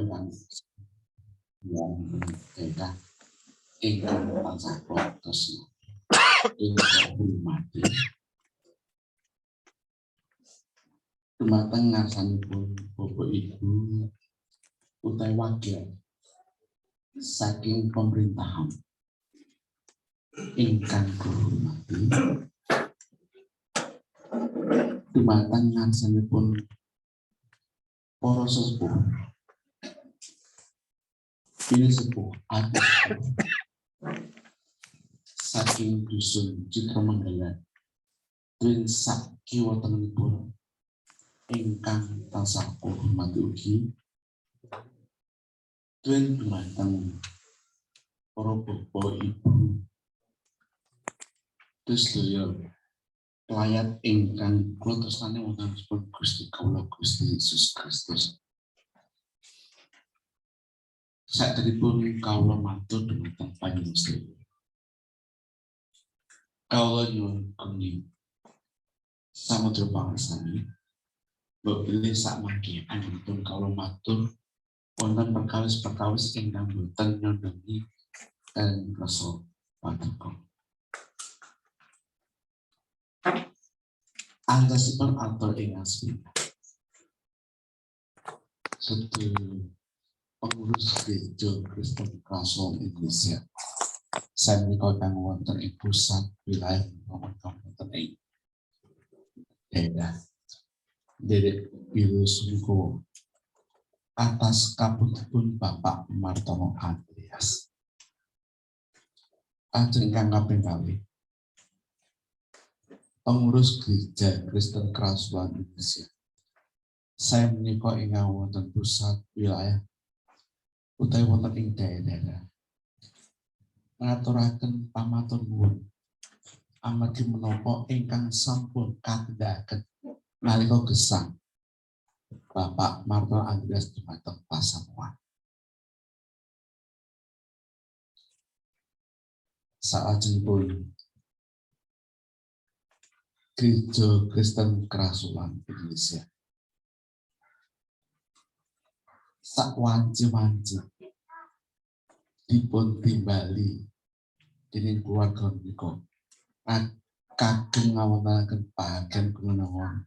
yang daerah ingkang tansah tresna hormati dumateng ngarsanipun Bapak Ibu utawi wakil saking pemerintahan ingkang hormati dumateng ngarsanipun para sepuh pilih sepuh adat saking dusun Citramanggala Twin sak kiwatenipun ingkang tansah hormati ugi Twin dumateng para bapak ibu sedaya layat ingkang kula tresnani wontenipun Gusti kawula Gusti Yesus Kristus. Saderipun kawula matur dhumateng panjenengan. Kawula nyuwun kuning samudra pangarsani bilih sakmangke anjenipun kawula matur wonten perkawis-perkawis ingkang boten nyondongi dan rasa paduka. Antasipun atur ing asmina sedaya pengurus Gereja Kristen Krasulan Indonesia sanika kang wonten ing pusat wilayah maupun kabupaten ing daerah Derek Biru Sungko atas kabutipun Bapak Martono Andreas. Ajeng kang kaping kalih pengurus Gereja Kristen Krasulan Indonesia. Saya menika ingkang wonten pusat wilayah utawi wonten ing daerah ngaturaken pamatur nuwun amargi menapa ingkang sampun katindakaken nalika gesang Bapak Martono Andreas dumateng pasamuan. Salajengipun Gereja Kristen Krasulan Indonesia sakwanci-wanci dipun timbali dening keluarga menika kagem ngawontenaken bahagian kemenangan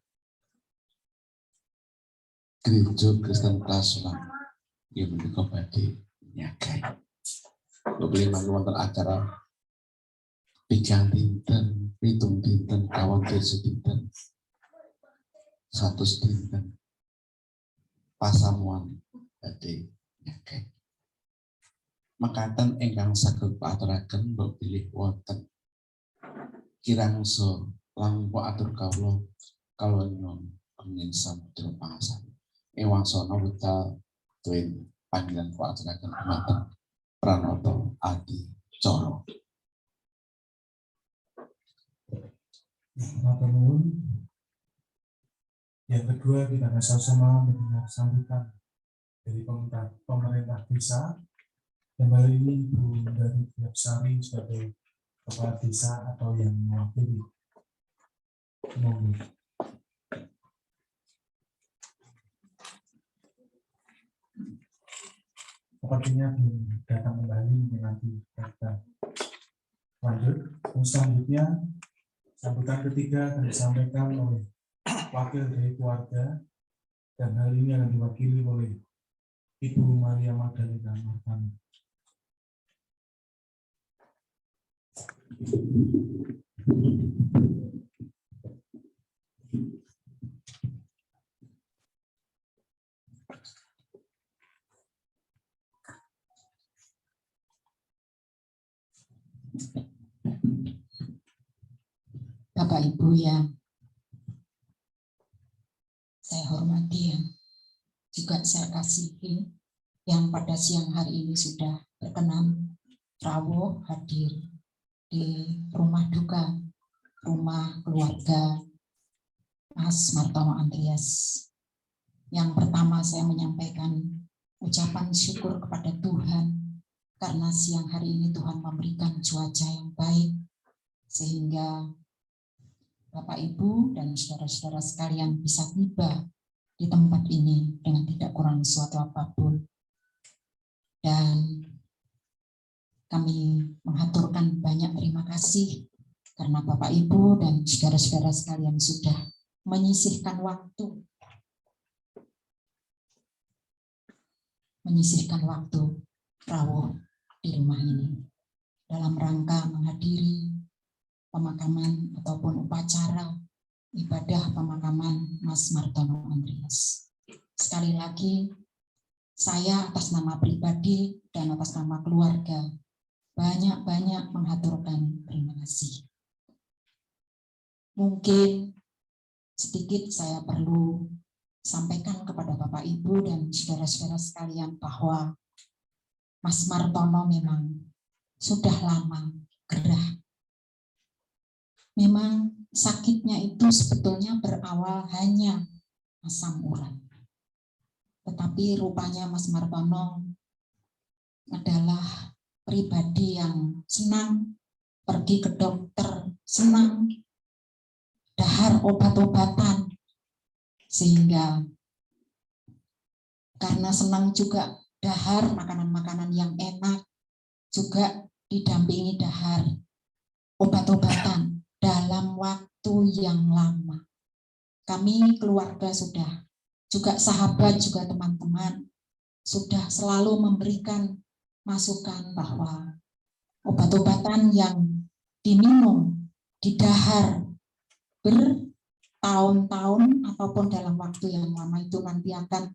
Gereja Kristen Krasulan yang menika badhe nyagai. Beberapa mangke wonten acara pigang dinten, pitung dinten, kawan desa dinten, 100 dinten, pasamuan badhe nyagai. Mekaten ingkang saged aturaken bilih wonten kirangsa langkung atur kawula nyuwun kenging samudra pangarsani. Ing wangsana wekdal Twin panggilan kula aturaken dumateng Pranoto Adi Coro. Yang kedua, kita akan sama-sama mendengar sambutan dari pemerintah desa. Dan kali ini Ibu dari Diapsari sebagai kepala desa atau yang mewakili. Sepertinya belum datang kembali, mungkin nanti kita lanjut. Selanjutnya, sambutan ketiga akan disampaikan oleh wakil dari keluarga, dan hal ini akan diwakili oleh Ibu Maria Magdalena Martana. Bapak Ibu yang saya hormati, yang juga saya kasihi, yang pada siang hari ini sudah berkenan rawuh hadir di rumah duka, rumah keluarga Mas Martono Andreas. Yang pertama saya menyampaikan ucapan syukur kepada Tuhan karena siang hari ini Tuhan memberikan cuaca yang baik sehingga Bapak Ibu dan saudara-saudara sekalian bisa tiba di tempat ini dengan tidak kurang suatu apapun. kasih karena Bapak Ibu dan saudara-saudara sekalian sudah menyisihkan waktu rawuh di rumah ini dalam rangka menghadiri pemakaman ataupun upacara ibadah pemakaman Mas Martono Andreas. Sekali lagi, saya atas nama pribadi dan atas nama keluarga banyak-banyak menghaturkan terima kasih. Mungkin sedikit saya perlu sampaikan kepada Bapak Ibu dan saudara-saudara sekalian bahwa Mas Martono memang sudah lama gerah. Memang sakitnya itu sebetulnya berawal hanya asam urat. Tetapi rupanya Mas Martono adalah pribadi yang senang pergi ke dokter, senang dahar obat-obatan, sehingga karena senang juga dahar makanan-makanan yang enak, juga didampingi dahar obat-obatan dalam waktu yang lama. Kami keluarga sudah, juga sahabat, juga teman-teman sudah selalu memberikan masukan bahwa obat-obatan yang diminum, didahar bertahun-tahun ataupun dalam waktu yang lama itu nanti akan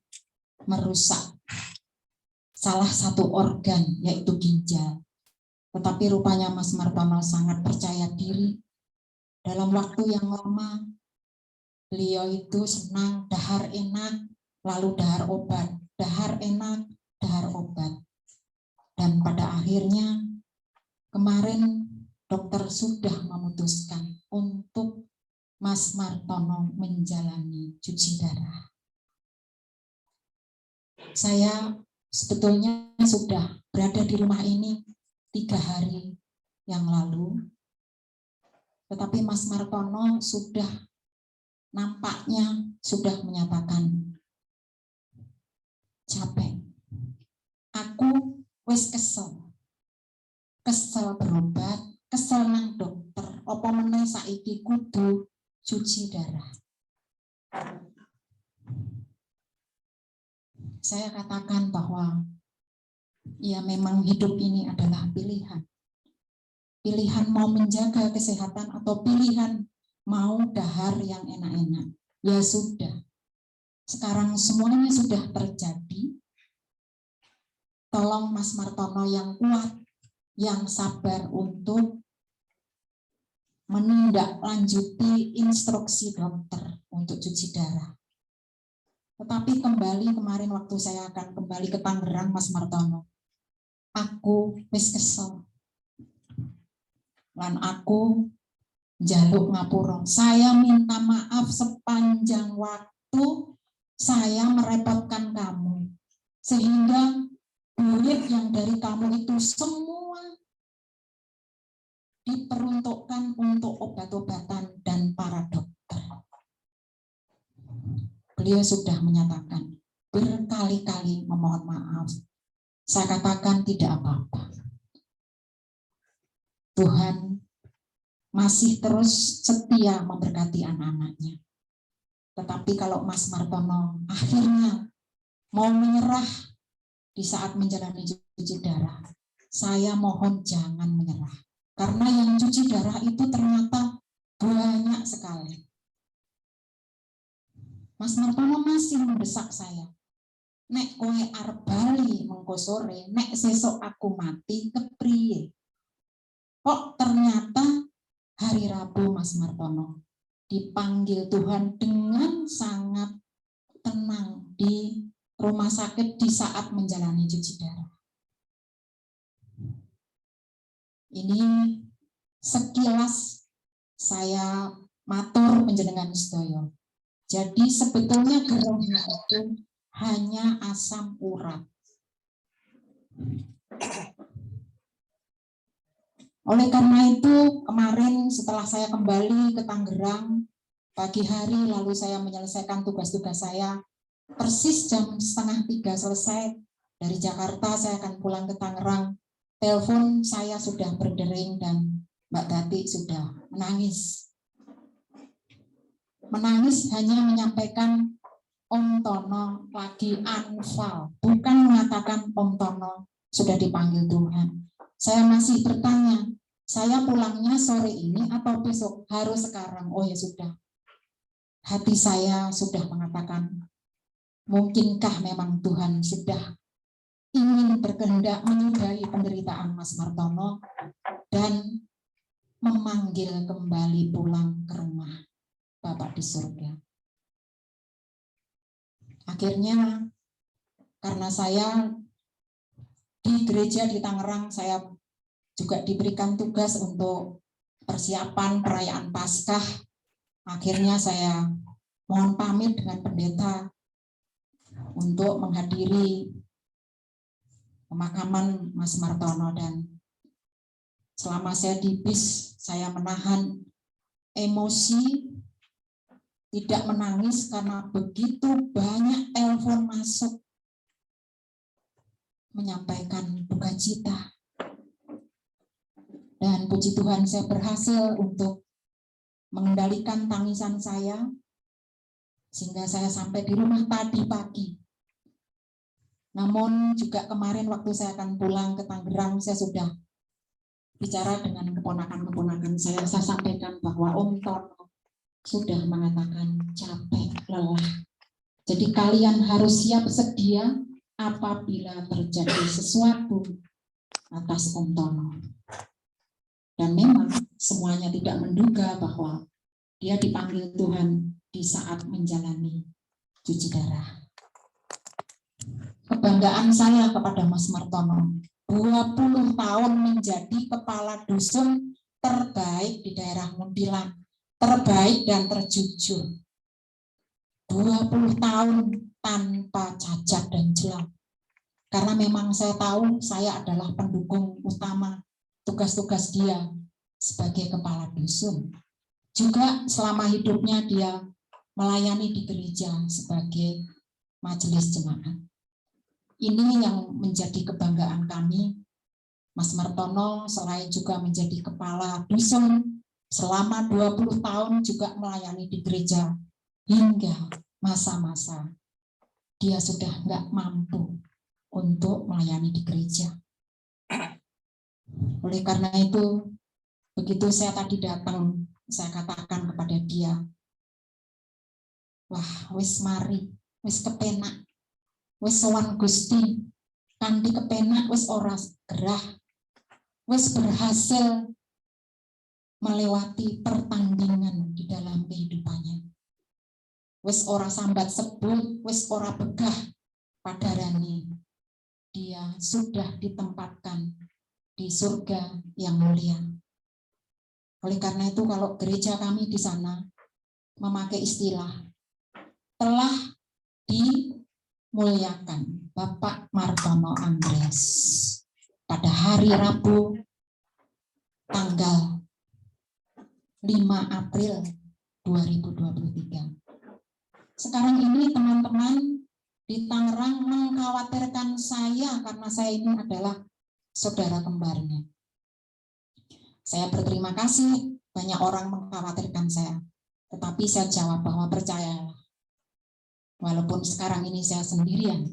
merusak salah satu organ, yaitu ginjal. Tetapi rupanya Mas Martono sangat percaya diri. Dalam waktu yang lama, beliau itu senang dahar enak, lalu dahar obat, dahar enak, dahar obat. Dan pada akhirnya, kemarin dokter sudah memutuskan untuk Mas Martono menjalani cuci darah. Saya sebetulnya sudah berada di rumah ini 3 hari yang lalu, tetapi Mas Martono sudah nampaknya sudah menyatakan capek. Aku wis kesel berobat, kesel nang dokter, apa meneh saiki kudu cuci darah. Saya katakan bahwa ya memang hidup ini adalah pilihan. Pilihan mau menjaga kesehatan atau pilihan mau dahar yang enak-enak. Ya sudah. Sekarang semuanya sudah terjadi. Tolong Mas Martono yang kuat, yang sabar untuk menindaklanjuti instruksi dokter untuk cuci darah. Tetapi kembali kemarin waktu saya akan kembali ke Tangerang, Mas Martono, aku wis kesel. Lan aku njaluk ngapura. Saya minta maaf sepanjang waktu saya merepotkan kamu. Sehingga duit yang dari kamu itu semua diperuntukkan untuk obat-obatan dan para dokter. Beliau sudah menyatakan berkali-kali memohon maaf. Saya katakan tidak apa-apa. Tuhan masih terus setia memberkati anak-anaknya. Tetapi kalau Mas Martono akhirnya mau menyerah di saat menjalani cuci darah, saya mohon jangan menyerah. Karena yang cuci darah itu ternyata banyak sekali. Mas Martono masih mendesak saya. Nek kowe arep bali mengko sore, nek sesuk aku mati kepriye? Kok ternyata hari Rabu Mas Martono dipanggil Tuhan dengan sangat tenang di rumah sakit di saat menjalani cuci darah. Ini sekilas saya matur panjenengan sedaya. Jadi sebetulnya gerahnya itu hanya asam urat. Oleh karena itu kemarin setelah saya kembali ke Tangerang pagi hari, lalu saya menyelesaikan tugas-tugas saya, persis jam 2:30 selesai dari Jakarta, saya akan pulang ke Tangerang. Telepon saya sudah berdering dan Mbak Tati sudah menangis. Menangis hanya menyampaikan Om Tono lagi anfal, bukan mengatakan Om Tono sudah dipanggil Tuhan. Saya masih bertanya, saya pulangnya sore ini atau besok? Harus sekarang. Oh ya sudah. Hati saya sudah mengatakan, mungkinkah memang Tuhan sudah ingin berkehendak menyudahi penderitaan Mas Martono dan memanggil kembali pulang ke rumah Bapak di surga. Akhirnya karena saya di gereja di Tangerang, saya juga diberikan tugas untuk persiapan perayaan Paskah. Akhirnya saya mohon pamit dengan pendeta untuk menghadiri pemakaman Mas Martono, dan selama saya di bis, saya menahan emosi, tidak menangis karena begitu banyak telepon masuk menyampaikan duka cita. Dan puji Tuhan saya berhasil untuk mengendalikan tangisan saya sehingga saya sampai di rumah tadi pagi. Namun juga kemarin waktu saya akan pulang ke Tangerang, saya sudah bicara dengan keponakan-keponakan saya sampaikan bahwa Om Tono sudah mengatakan capek, lelah. Jadi kalian harus siap sedia apabila terjadi sesuatu atas Om Tono. Dan memang semuanya tidak menduga bahwa dia dipanggil Tuhan di saat menjalani cuci darah. Kebanggaan saya kepada Mas Martono, 20 tahun menjadi kepala dusun terbaik di daerah Muntilan, terbaik dan terjujur. 20 tahun tanpa cacat dan celah. Karena memang saya tahu saya adalah pendukung utama tugas-tugas dia sebagai kepala dusun. Juga selama hidupnya dia melayani di gereja sebagai majelis jemaat. Ini yang menjadi kebanggaan kami. Mas Martono selain juga menjadi kepala dusun selama 20 tahun juga melayani di gereja hingga masa-masa dia sudah nggak mampu untuk melayani di gereja. Oleh karena itu, begitu saya tadi datang, saya katakan kepada dia, wah, wis mari, wis kepenak, wis sowan Gusti, kanthi kepenak wis ora gerah, wis berhasil melewati pertandingan di dalam kehidupannya. Wis ora sambat sebul, wis ora begah padarane. Dia sudah ditempatkan di surga yang mulia. Oleh karena itu kalau gereja kami di sana memakai istilah telah dimuliakan Bapak Martono Andreas pada hari Rabu tanggal 5 April 2023. Sekarang ini teman-teman di Tangerang mengkhawatirkan saya karena saya ini adalah saudara kembarnya. Saya berterima kasih banyak orang mengkhawatirkan saya, tetapi saya jawab bahwa percayalah, walaupun sekarang ini saya sendirian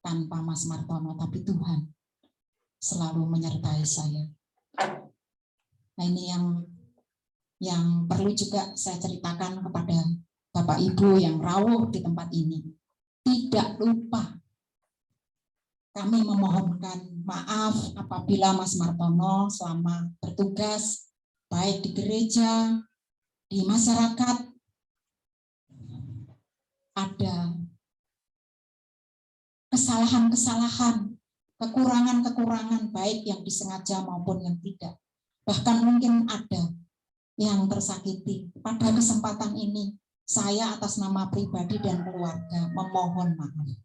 tanpa Mas Martono, tapi Tuhan selalu menyertai saya. Nah ini yang perlu juga saya ceritakan kepada Bapak Ibu yang rawuh di tempat ini. Tidak lupa kami memohonkan maaf apabila Mas Martono selama bertugas baik di gereja, di masyarakat ada kesalahan-kesalahan, kekurangan-kekurangan baik yang disengaja maupun yang tidak. Bahkan mungkin ada yang tersakiti. Pada kesempatan ini saya atas nama pribadi dan keluarga memohon maaf.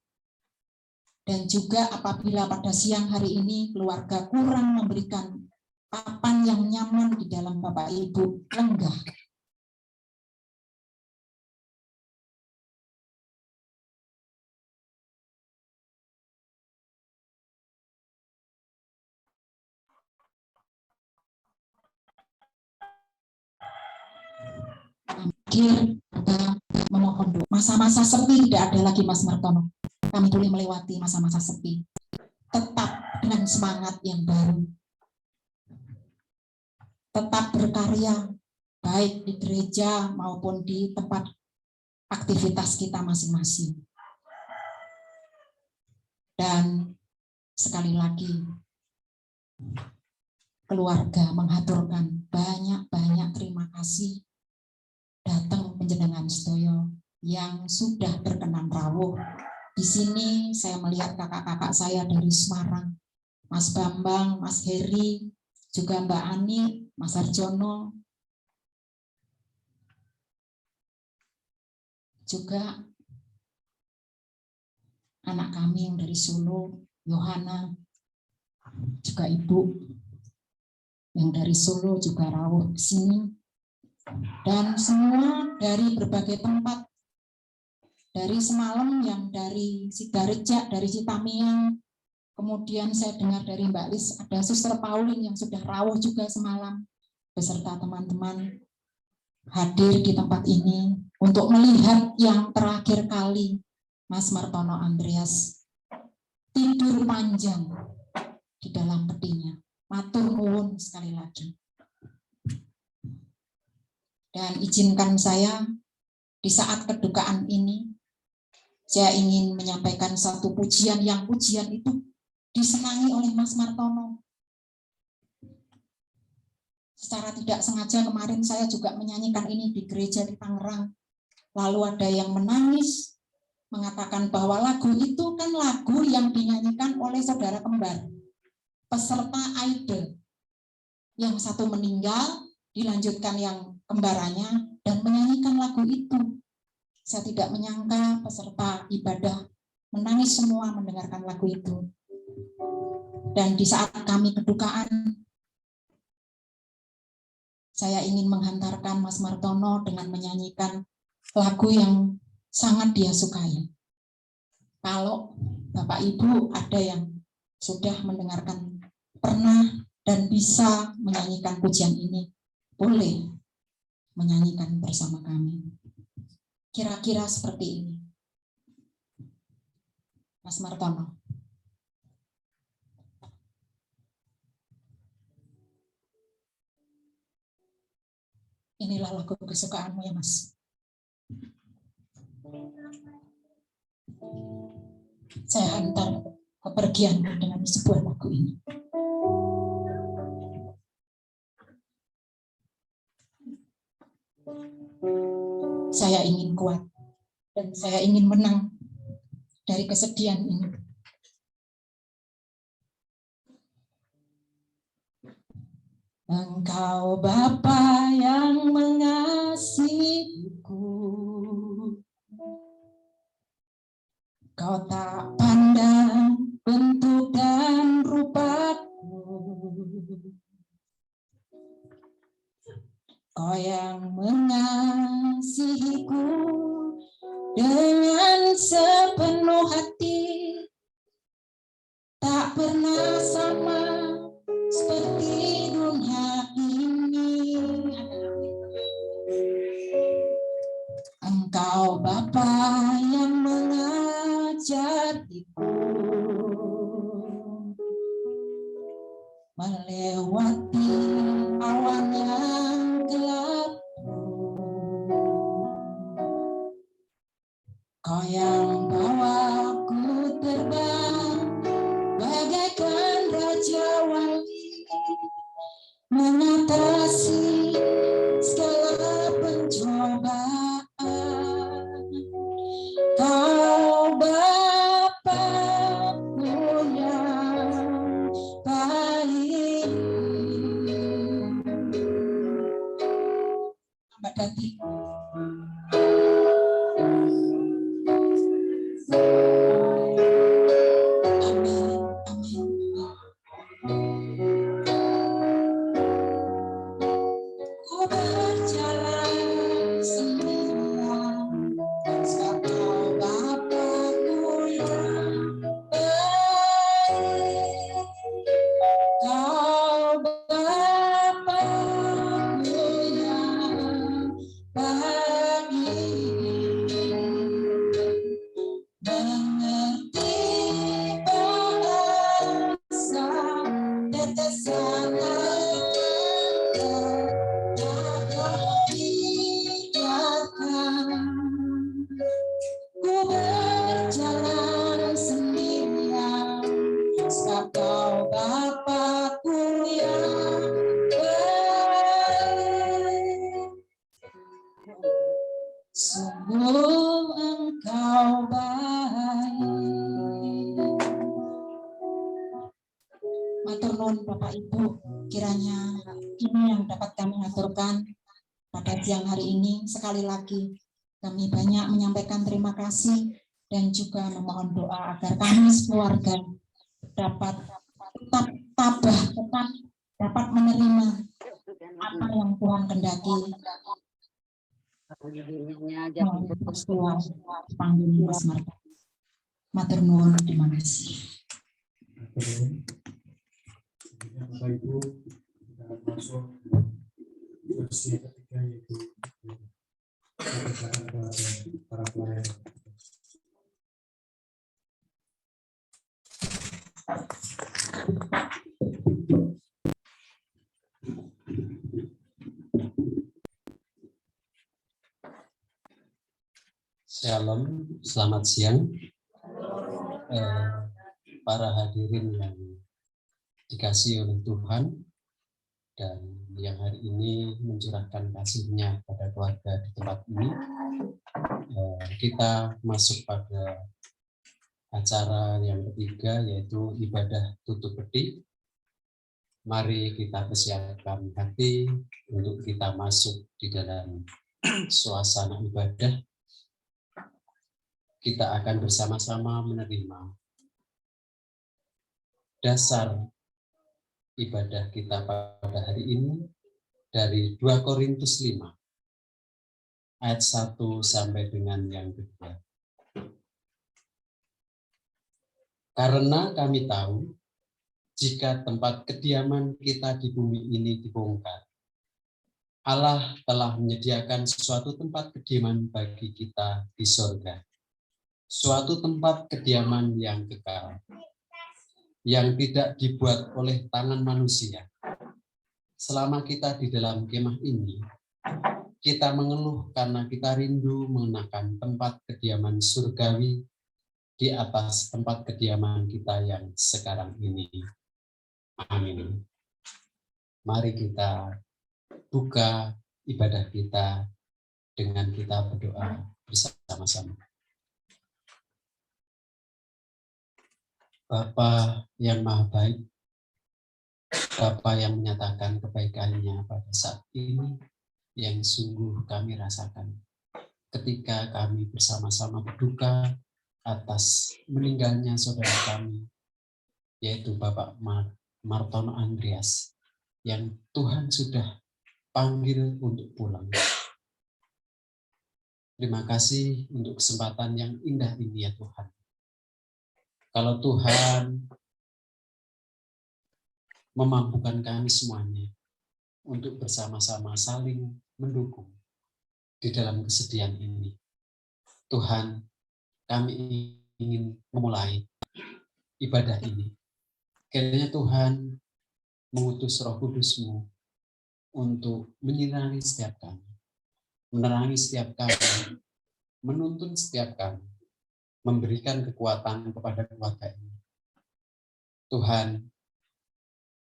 Dan juga apabila pada siang hari ini keluarga kurang memberikan papan yang nyaman di dalam Bapak Ibu lenggah. akhir kita memohon doa. Masa-masa sepi tidak ada lagi, Mas Martono. Kami boleh melewati masa-masa sepi. Tetap dengan semangat yang baru. Tetap berkarya, baik di gereja maupun di tempat aktivitas kita masing-masing. Dan sekali lagi, keluarga menghaturkan banyak-banyak terima kasih datang penjenengan sedoyo yang sudah berkenan rawuh. Di sini saya melihat kakak-kakak saya dari Semarang, Mas Bambang, Mas Heri, juga Mbak Ani, Mas Arjono, juga anak kami yang dari Solo, Yohana, juga Ibu yang dari Solo juga rawuh ke sini, dan semua dari berbagai tempat, dari semalam yang dari Sidareja, dari Citamiang, kemudian saya dengar dari Mbak Lis ada Suster Pauline yang sudah rawuh juga semalam beserta teman-teman hadir di tempat ini untuk melihat yang terakhir kali Mas Martono Andreas tidur panjang di dalam petinya. Matur nuwun sekali lagi. Dan izinkan saya di saat kedukaan ini, saya ingin menyampaikan satu pujian yang pujian itu disenangi oleh Mas Martono. Secara tidak sengaja kemarin saya juga menyanyikan ini di gereja di Tangerang. Lalu ada yang menangis, mengatakan bahwa lagu itu kan lagu yang dinyanyikan oleh saudara kembar, peserta Idol. Yang satu meninggal, dilanjutkan yang kembarannya, dan menyanyikan lagu itu. Saya tidak menyangka peserta ibadah menangis semua mendengarkan lagu itu. Dan di saat kami kedukaan, saya ingin menghantarkan Mas Martono dengan menyanyikan lagu yang sangat dia sukai. Kalau Bapak Ibu ada yang sudah mendengarkan, pernah dan bisa menyanyikan pujian ini, boleh menyanyikan bersama kami. Kira-kira seperti ini. Mas Martono. Inilah lagu kesukaanmu ya, Mas. Saya hantar kepergianmu dengan sebuah lagu ini. Saya ingin kuat dan saya ingin menang dari kesedihan ini. Engkau Bapa yang mengasihiku, Kau tak pandang bentuk dan rupaku, Kau yang mengasihiku dengan sepenuh hati, tak pernah sama seperti dunia ini. Engkau Bapa yang mengajariku melewati awan yang gelap. Kau yang bawaku terbang bagaikan raja wali, mengatasi segala pencobaan. Kau Bapa yang baik. Mbak Dati. Bapa Engkau Bapa-Ku yang baik. Sungguh Engkau baik. Matur nuwun Bapak Ibu, kiranya ini yang dapat kami aturkan pada siang hari ini. Sekali lagi kami banyak menyampaikan terima kasih dan juga memohon doa agar kami sekeluarga dapat tetap tabah, tetap dapat menerima apa yang Tuhan kendaki. Matur nuwun, terima kasih. Bapak Ibu, kita masuk sesi ketiga, yaitu kepada para pelayan. Shalom, selamat siang para hadirin yang dikasihi oleh Tuhan dan yang hari ini mencurahkan kasih-Nya pada keluarga di tempat ini. Kita masuk pada acara yang ketiga, yaitu ibadah tutup peti. Mari kita persiapkan hati untuk kita masuk di dalam suasana ibadah. Kita akan bersama-sama menerima dasar ibadah kita pada hari ini dari 2 Korintus 5 ayat 1 sampai dengan yang kedua. Karena kami tahu jika tempat kediaman kita di bumi ini dibongkar, Allah telah menyediakan suatu tempat kediaman bagi kita di sorga. Suatu tempat kediaman yang kekal, yang tidak dibuat oleh tangan manusia. Selama kita di dalam kemah ini, kita mengeluh karena kita rindu mengenakan tempat kediaman surgawi di atas tempat kediaman kita yang sekarang ini. Amin. Mari kita buka ibadah kita dengan kita berdoa bersama-sama. Bapa yang Maha Baik, Bapa yang menyatakan kebaikan-Nya pada saat ini yang sungguh kami rasakan ketika kami bersama-sama berduka atas meninggalnya saudara kami, yaitu Bapak Martono Andreas, yang Tuhan sudah panggil untuk pulang. Terima kasih untuk kesempatan yang indah ini ya Tuhan. Kalau Tuhan memampukan kami semuanya untuk bersama-sama saling mendukung di dalam kesedihan ini. Tuhan, kami ingin memulai ibadah ini. Kiranya Tuhan mengutus Roh Kudus-Mu untuk menyinari setiap kami, menerangi setiap kami, menuntun setiap kami, memberikan kekuatan kepada keluarga ini. Tuhan,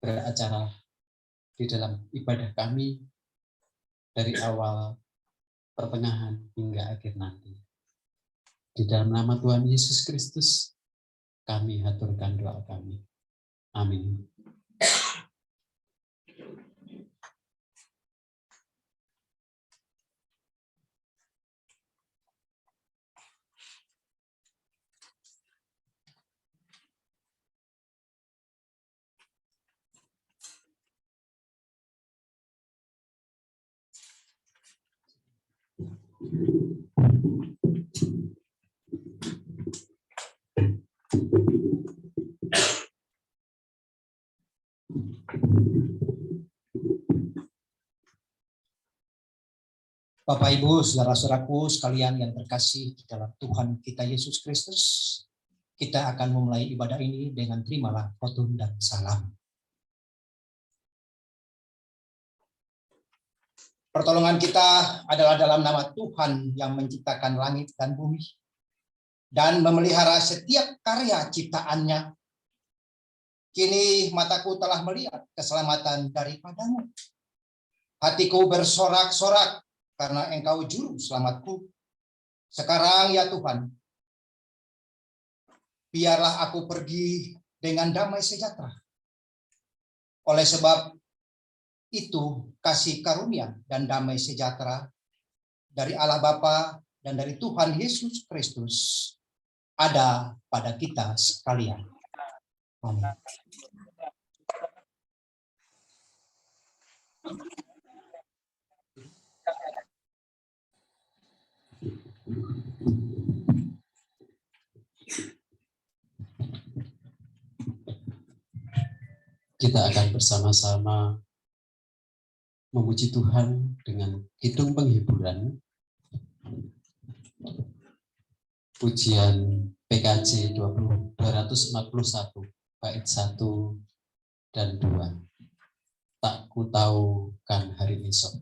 beracara di dalam ibadah kami dari awal, pertengahan, hingga akhir nanti. Di dalam nama Tuhan Yesus Kristus, kami haturkan doa kami. Amin. Bapak Ibu, saudara-saudaraku sekalian yang terkasih di dalam Tuhan kita Yesus Kristus, kita akan memulai ibadah ini dengan terimalah khotbah dan salam. Pertolongan kita adalah dalam nama Tuhan yang menciptakan langit dan bumi dan memelihara setiap karya ciptaannya. Kini mataku telah melihat keselamatan daripadamu. Hatiku bersorak-sorak karena Engkau juru selamatku. Sekarang ya Tuhan, biarlah aku pergi dengan damai sejahtera. Oleh sebab itu, kasih karunia dan damai sejahtera dari Allah Bapa dan dari Tuhan Yesus Kristus ada pada kita sekalian. Amin. Kita akan bersama-sama memuji Tuhan dengan kidung penghiburan pujian PKJ 241 bait 1 dan 2. Tak ku tahu kan hari esok.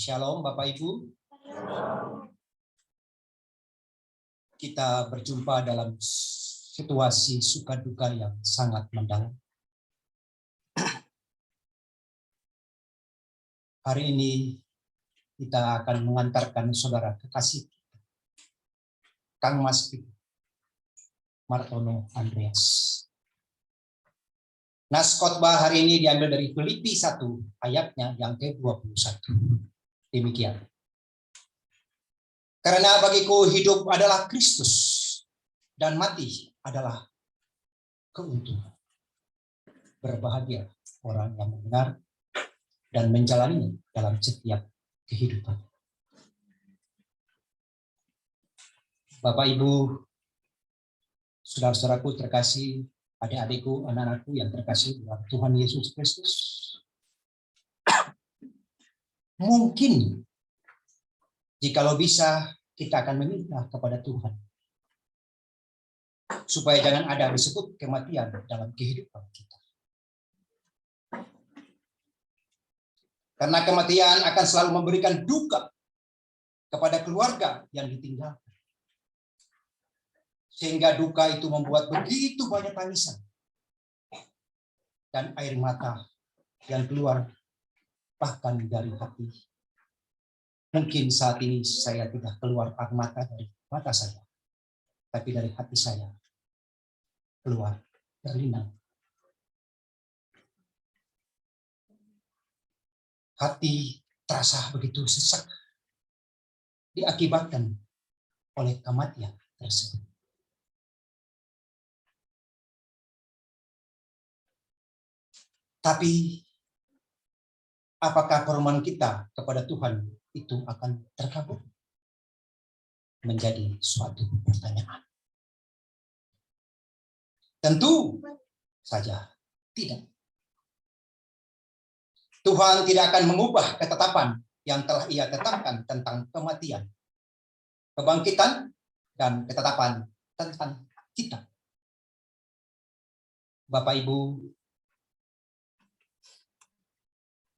Shalom Bapak Ibu. kita berjumpa dalam situasi suka duka yang sangat mendalam. Hari ini kita akan mengantarkan saudara kekasih Kang Mas Martono Andreas. Nas khotbah hari ini diambil dari Filipi 1 ayatnya yang ke-21. Demikian. Karena bagiku hidup adalah Kristus dan mati adalah keuntungan. Berbahagia orang yang mendengar dan menjalaninya dalam setiap kehidupan. Bapak, Ibu, saudara-saudaraku terkasih, adik-adikku, anak-anakku yang terkasih dalam Tuhan Yesus Kristus. Mungkin jikalau bisa kita akan meminta kepada Tuhan supaya jangan ada disebut kematian dalam kehidupan kita. Karena kematian akan selalu memberikan duka kepada keluarga yang ditinggalkan. Sehingga duka itu membuat begitu banyak tangisan dan air mata yang keluar bahkan dari hati. Mungkin saat ini saya tidak keluar air mata dari mata saya, tapi dari hati saya keluar berlinang. Hati terasa begitu sesak diakibatkan oleh kematian tersebut. Tapi apakah permohonan kita kepada Tuhan itu akan terkabul? Menjadi suatu pertanyaan. Tentu saja tidak. Tuhan tidak akan mengubah ketetapan yang telah Ia tetapkan tentang kematian, kebangkitan, dan ketetapan tentang kita. Bapak, Ibu,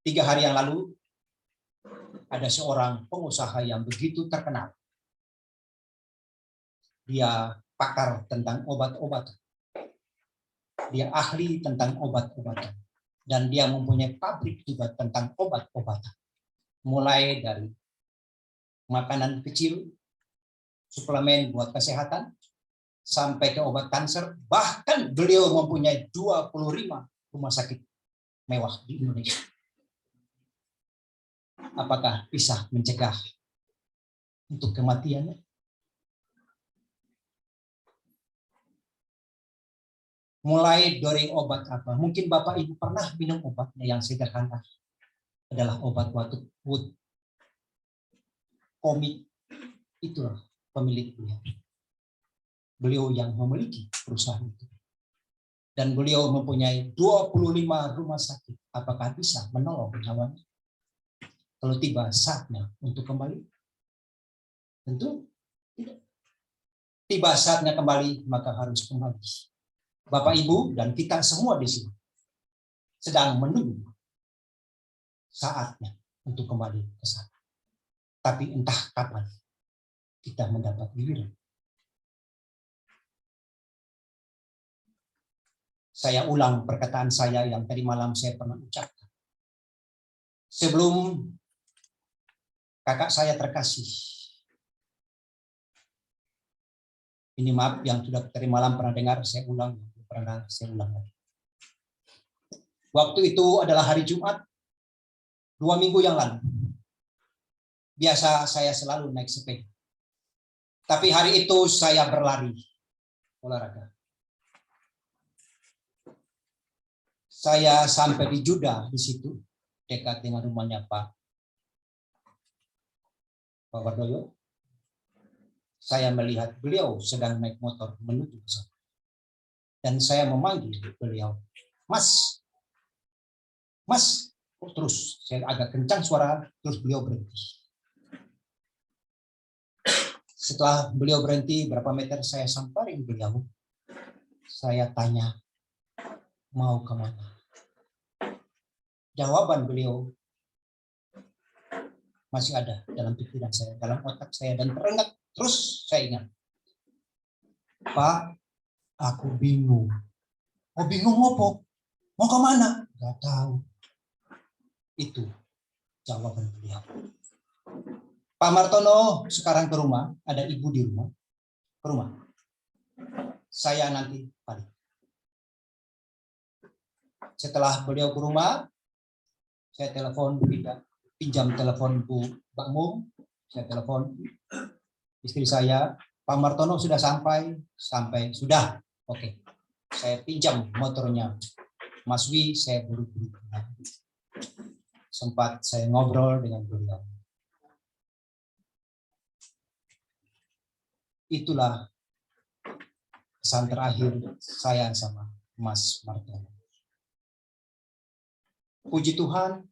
3 hari yang lalu ada seorang pengusaha yang begitu terkenal. Dia pakar tentang obat-obatan. Dia ahli tentang obat-obatan. Dan dia mempunyai pabrik juga tentang obat-obatan. Mulai dari makanan kecil, suplemen buat kesehatan, sampai ke obat kanker. Bahkan beliau mempunyai 25 rumah sakit mewah di Indonesia. Apakah bisa mencegah untuk kematiannya? Mulai dari obat apa? Mungkin Bapak Ibu pernah minum obatnya yang sederhana. Adalah obat batuk wood. Komik. Itulah pemilik beliau. Beliau yang memiliki perusahaan itu. Dan beliau mempunyai 25 rumah sakit. Apakah bisa menolong nyawanya? Kalau tiba saatnya untuk kembali? Tentu tidak. Tiba saatnya kembali, maka harus kembali. Bapak, Ibu, dan kita semua di sini sedang menunggu saatnya untuk kembali ke sana. Tapi entah kapan kita mendapat giliran. Saya ulang perkataan saya yang tadi malam saya pernah ucapkan. Sebelum kakak saya terkasih, ini maaf yang sudah tadi malam pernah dengar, saya ulang lagi. Waktu itu adalah hari Jumat, 2 minggu yang lalu. Biasa saya selalu naik sepeda. Tapi hari itu saya berlari, olahraga. Saya sampai di Juda di situ, dekat dengan rumahnya Pak Wardoyo. Saya melihat beliau sedang naik motor menuju ke sana. Dan saya memanggil beliau, Mas. Terus saya agak kencang suara, terus beliau berhenti. Setelah beliau berhenti, berapa meter saya samperin beliau. Saya tanya, mau kemana? Jawaban beliau masih ada dalam pikiran saya, dalam otak saya, dan teringat terus saya ingat. Pak, aku bingung. Oh, bingung apa? Mau kemana? Gak tahu. Itu jawaban beliau. Pak Martono sekarang ke rumah, ada ibu di rumah. Ke rumah. Saya nanti balik. Setelah beliau ke rumah, saya telepon, pinjam telepon Bu Mbak Mum, saya telepon istri saya, Pak Martono sudah sampai sudah, oke. Saya pinjam motornya Mas Wi, saya buru-buru. Sempat saya ngobrol dengan beliau. Itulah pesan terakhir saya sama Mas Martono. Puji Tuhan,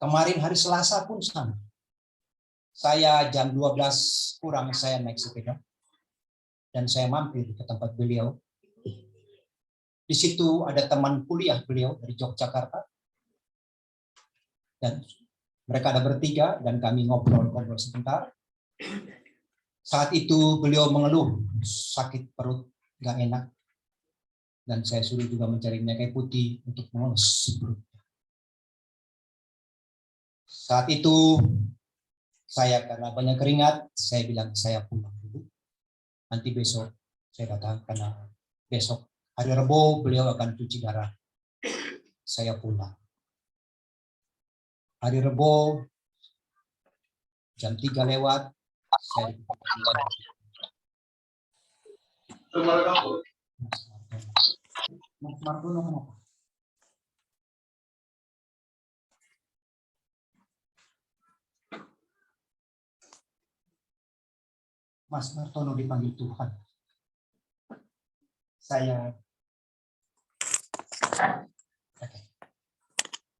kemarin hari Selasa pun sama. Saya jam 12 kurang saya naik sepeda dan saya mampir ke tempat beliau. Di situ ada teman kuliah beliau dari Yogyakarta. Dan mereka ada bertiga dan kami ngobrol-ngobrol sebentar. Saat itu beliau mengeluh sakit perut, nggak enak. Dan saya suruh juga mencari minyak kayu putih untuk mengelus perut. Saat itu saya karena banyak keringat, saya bilang saya pulang dulu. Nanti besok saya datang karena besok hari Rabu beliau akan cuci darah. Saya pulang. Hari Rabu jam 3 lewat saya Mas Martono kenapa? Mas Martono dipanggil Tuhan. Saya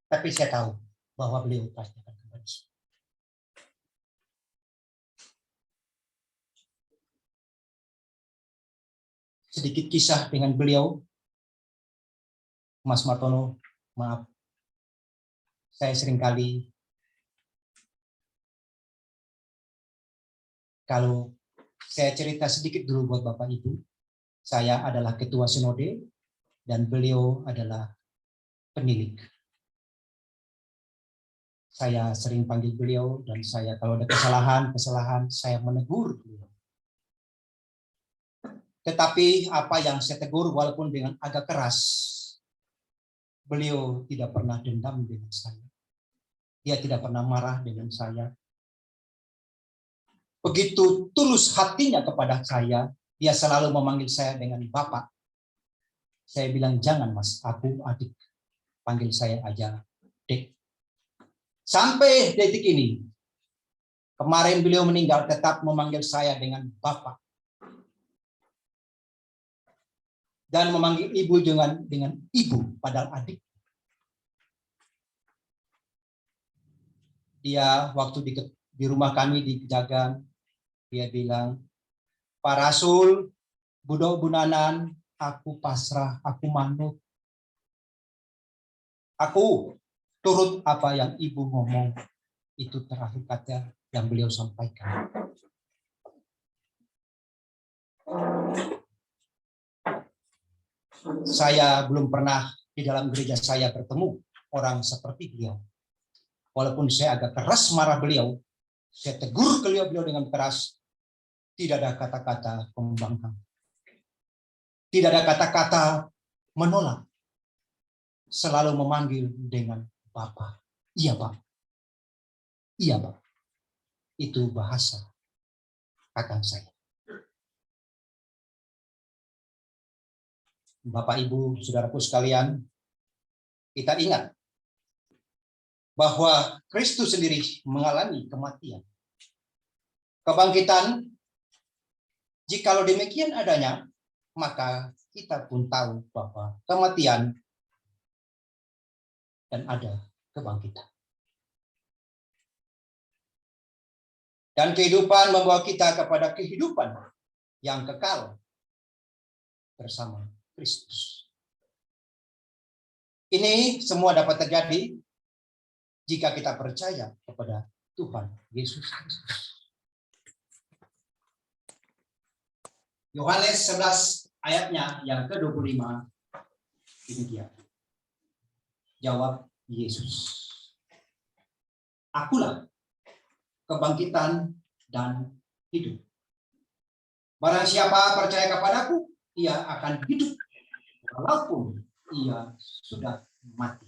tapi saya tahu bahwa beliau pasti akan kembali. Sedikit kisah dengan beliau. Mas Martono, maaf. Saya seringkali kalau saya cerita sedikit dulu buat Bapak Ibu. Saya adalah ketua sinode dan beliau adalah penilik. Saya sering panggil beliau dan saya kalau ada kesalahan saya menegur beliau. Tetapi apa yang saya tegur walaupun dengan agak keras, beliau tidak pernah dendam dengan saya. Dia tidak pernah marah dengan saya. Begitu tulus hatinya kepada saya, dia selalu memanggil saya dengan Bapak. Saya bilang, jangan Mas, aku adik. Panggil saya aja Dek. Sampai detik ini, kemarin beliau meninggal tetap memanggil saya dengan Bapak. Dan memanggil ibu dengan ibu, padahal adik. Dia waktu di rumah kami di Jagan, dia bilang, Pak Rasul, Bu Nanan, aku pasrah, aku manut. Aku turut apa yang ibu ngomong. Itu terakhir kata yang beliau sampaikan. Saya belum pernah di dalam gereja saya bertemu orang seperti beliau. Walaupun saya agak keras marah beliau, saya tegur beliau dengan keras. Tidak ada kata-kata pembangkang. Tidak ada kata-kata menolak. Selalu memanggil dengan Bapak. Iya, Pak. Iya, Pak. Itu bahasa kakak saya. Bapak, Ibu, saudaraku sekalian, kita ingat bahwa Kristus sendiri mengalami kematian. Kebangkitan, jikalau demikian adanya, maka kita pun tahu bahwa kematian dan ada kebangkitan. Dan kehidupan membawa kita kepada kehidupan yang kekal bersama Kristus. Ini semua dapat terjadi jika kita percaya kepada Tuhan Yesus Kristus. Yohanes 11 ayatnya yang ke-25. Ini dia. Jawab Yesus. Akulah kebangkitan dan hidup. Barang siapa percaya kepadaku, ia akan hidup walaupun ia sudah mati.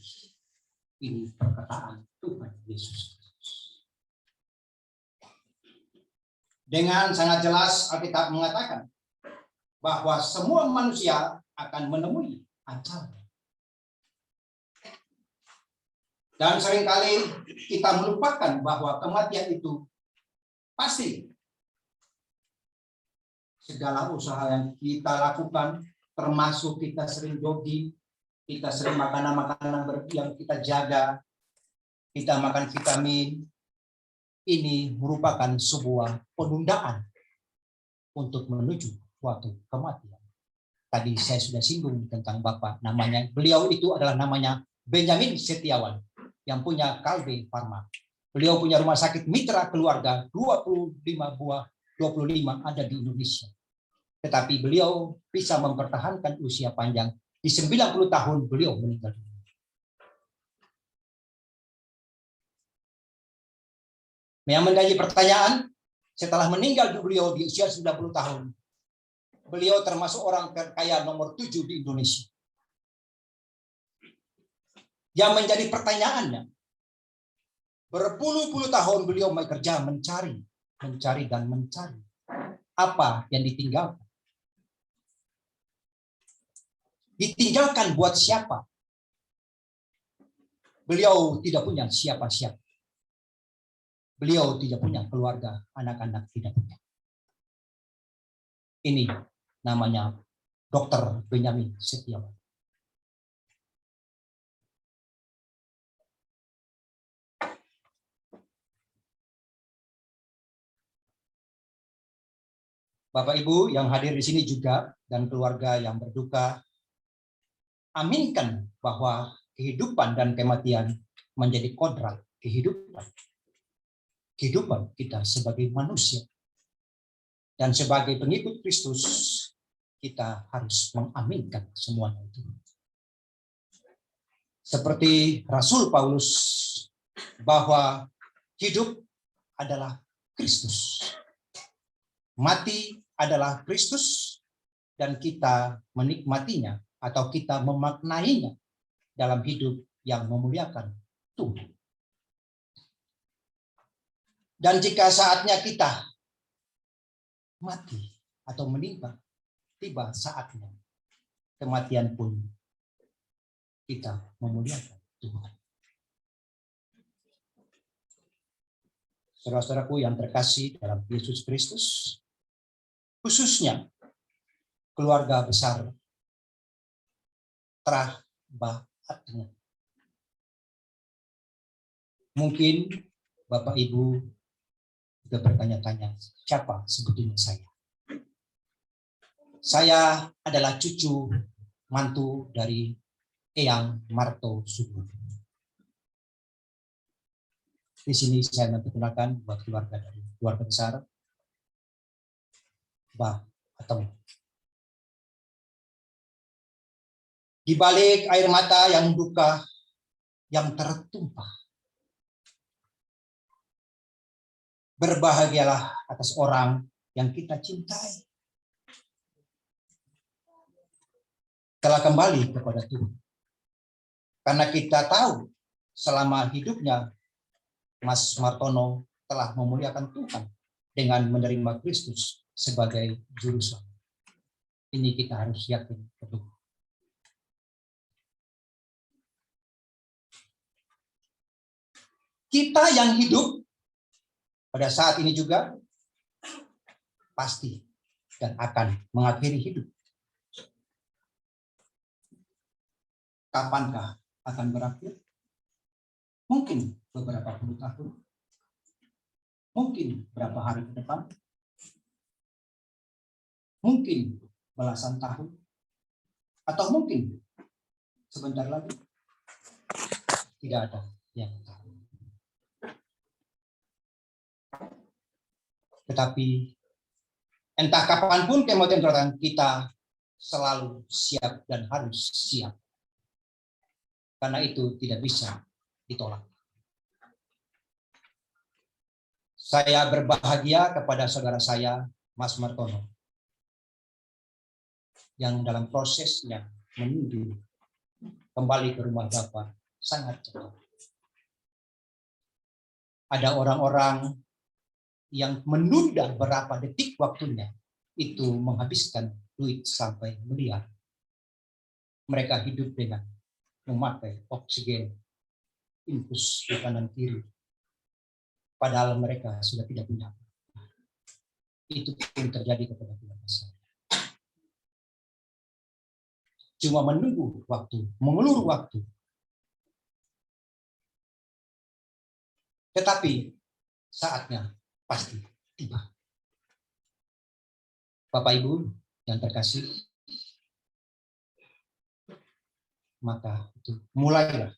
Ini perkataan Tuhan Yesus. Dengan sangat jelas Alkitab mengatakan bahwa semua manusia akan menemui ajalnya. Dan seringkali kita melupakan bahwa kematian itu pasti. Segala usaha yang kita lakukan, termasuk kita sering jogging, kita sering makanan-makanan yang kita jaga, kita makan vitamin, ini merupakan sebuah penundaan untuk menuju suatu kematian. Tadi saya sudah singgung tentang Bapak, namanya beliau itu adalah namanya Benjamin Setiawan yang punya Kalbe Farma. Beliau punya rumah sakit mitra keluarga 25 ada di Indonesia. Tetapi beliau bisa mempertahankan usia panjang. Di 90 tahun beliau meninggal dunia. Yang menjadi pertanyaan, setelah meninggal beliau di usia 90 tahun, beliau termasuk orang terkaya nomor 7 di Indonesia. Yang menjadi pertanyaannya, berpuluh-puluh tahun beliau bekerja mencari apa yang ditinggalkan. Ditinggalkan buat siapa? Beliau tidak punya siapa-siapa. Beliau tidak punya keluarga, anak-anak tidak punya. Ini namanya Dr. Benjamin Setiawan. Bapak Ibu yang hadir di sini juga dan keluarga yang berduka, aminkan bahwa kehidupan dan kematian menjadi kodrat kehidupan kita sebagai manusia. Dan sebagai pengikut Kristus, kita harus mengaminkan semuanya itu. Seperti Rasul Paulus, bahwa hidup adalah Kristus. Mati adalah Kristus, dan kita menikmatinya atau kita memaknainya dalam hidup yang memuliakan Tuhan. Dan jika saatnya kita mati atau meninggal, tiba saatnya kematian pun kita memuliakan Tuhan. Saudara-saudaraku yang terkasih dalam Yesus Kristus, khususnya keluarga besar Trah Bahatnya. Mungkin Bapak Ibu juga bertanya-tanya, siapa sebetulnya saya? Saya adalah cucu mantu dari Eyang Marto Sugeng. Di sini saya memperkenalkan buat keluarga besar Bahatnya. Di balik air mata yang duka, yang tertumpah, berbahagialah atas orang yang kita cintai telah kembali kepada Tuhan. Karena kita tahu selama hidupnya Mas Martono telah memuliakan Tuhan dengan menerima Kristus sebagai juru selamat. Ini kita harus yakin betul. Kita yang hidup pada saat ini juga pasti dan akan mengakhiri hidup. Kapankah akan berakhir? Mungkin beberapa puluh tahun, mungkin berapa hari ke depan, mungkin belasan tahun, atau mungkin sebentar lagi. Tidak ada yang tahu. Tetapi Entah kapanpun kemudian datang, kita selalu siap dan harus siap. Karena itu tidak bisa ditolak. Saya berbahagia kepada saudara saya, Mas Martono, yang dalam prosesnya menuju kembali ke rumah Bapa sangat cepat. Ada orang-orang yang menunda berapa detik waktunya, itu menghabiskan duit sampai miliar. Mereka hidup dengan memakai oksigen infus di kanan kiri, padahal mereka sudah tidak punya. Itu pun terjadi kepada keluarga saya. Cuma menunggu waktu, mengulur waktu. Tetapi saatnya pasti tiba. Bapak Ibu yang terkasih, maka itu mulailah.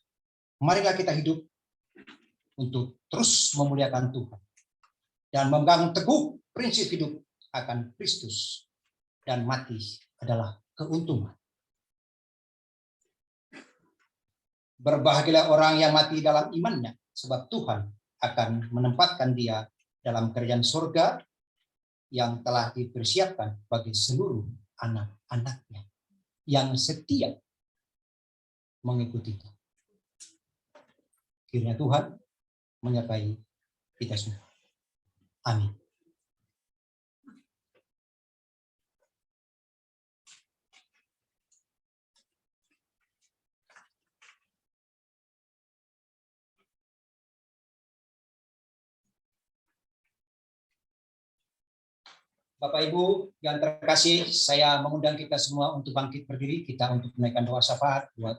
Marilah kita hidup untuk terus memuliakan Tuhan dan memegang teguh prinsip hidup akan Kristus, dan mati adalah keuntungan. Berbahagialah orang yang mati dalam imannya, sebab Tuhan akan menempatkan dia dalam kerajaan surga yang telah dipersiapkan bagi seluruh anak-anaknya yang setia mengikutinya. Kiranya Tuhan menyertai kita semua. Amin. Bapak Ibu yang terkasih, saya mengundang kita semua untuk bangkit berdiri, kita untuk menaikkan doa syafaat buat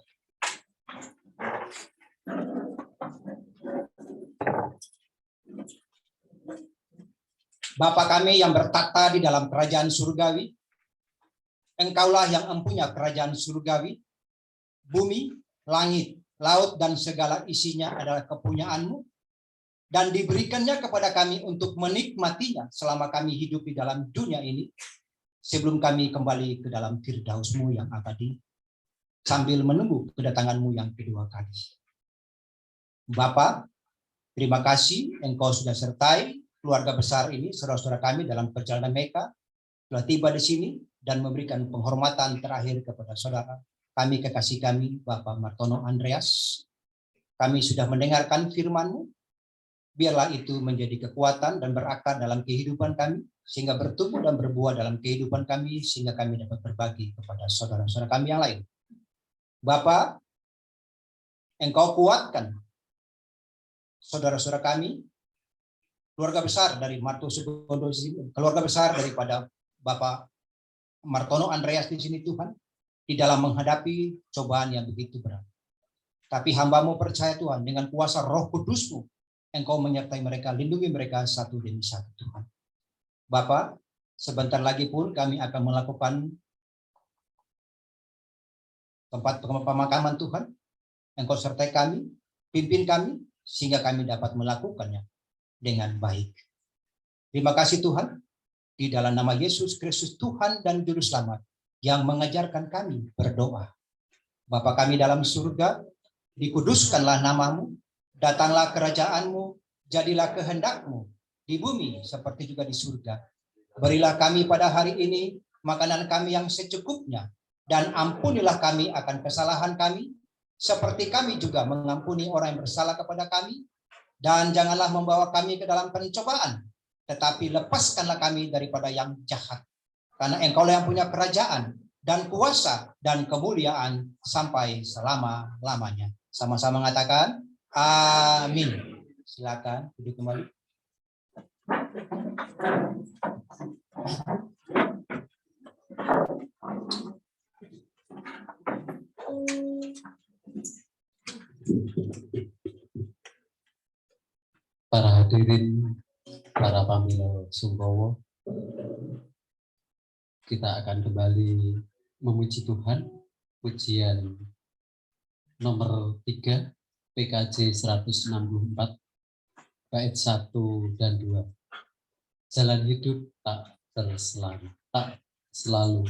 Bapa kami yang bertata di dalam kerajaan surgawi. Engkaulah yang empunya kerajaan surgawi. Bumi, langit, laut, dan segala isinya adalah kepunyaanmu. Dan diberikannya kepada kami untuk menikmatinya selama kami hidup di dalam dunia ini, sebelum kami kembali ke dalam Firdaus-Mu yang abadi, sambil menunggu kedatangan-Mu yang kedua kali. Bapa, terima kasih Engkau sudah sertai keluarga besar ini, saudara-saudara kami dalam perjalanan mereka, telah tiba di sini dan memberikan penghormatan terakhir kepada saudara kami, kekasih kami, Bapak Martono Andreas. Kami sudah mendengarkan firman-Mu. Biarlah itu menjadi kekuatan dan berakar dalam kehidupan kami, sehingga bertumbuh dan berbuah dalam kehidupan kami, sehingga kami dapat berbagi kepada saudara-saudara kami yang lain. Bapa, Engkau kuatkan saudara-saudara kami, keluarga besar dari Marto Sugondo, keluarga besar daripada Bapak Martono Andreas di sini Tuhan, di dalam menghadapi cobaan yang begitu berat. Tapi hamba-Mu percaya Tuhan, dengan kuasa Roh Kudus-Mu, Engkau menyertai mereka, lindungi mereka satu demi satu Tuhan. Bapak, sebentar lagi pun kami akan melakukan tempat pemakaman Tuhan. Engkau sertai kami, pimpin kami, sehingga kami dapat melakukannya dengan baik. Terima kasih Tuhan, di dalam nama Yesus Kristus Tuhan dan Juru Selamat, yang mengajarkan kami berdoa. Bapa kami dalam surga, dikuduskanlah nama-Mu, datanglah kerajaan-Mu, jadilah kehendak-Mu di bumi seperti juga di surga. Berilah kami pada hari ini makanan kami yang secukupnya, dan ampunilah kami akan kesalahan kami, seperti kami juga mengampuni orang yang bersalah kepada kami. Dan janganlah membawa kami ke dalam pencobaan, tetapi lepaskanlah kami daripada yang jahat. Karena Engkaulah yang punya kerajaan dan kuasa dan kemuliaan sampai selama-lamanya. Sama-sama mengatakan, amin. Silakan duduk kembali. Para hadirin, para pamilo Sungkowo, kita akan kembali memuji Tuhan. Pujian nomor 3, PKJ 164, bait 1 dan 2. Jalan hidup tak selalu.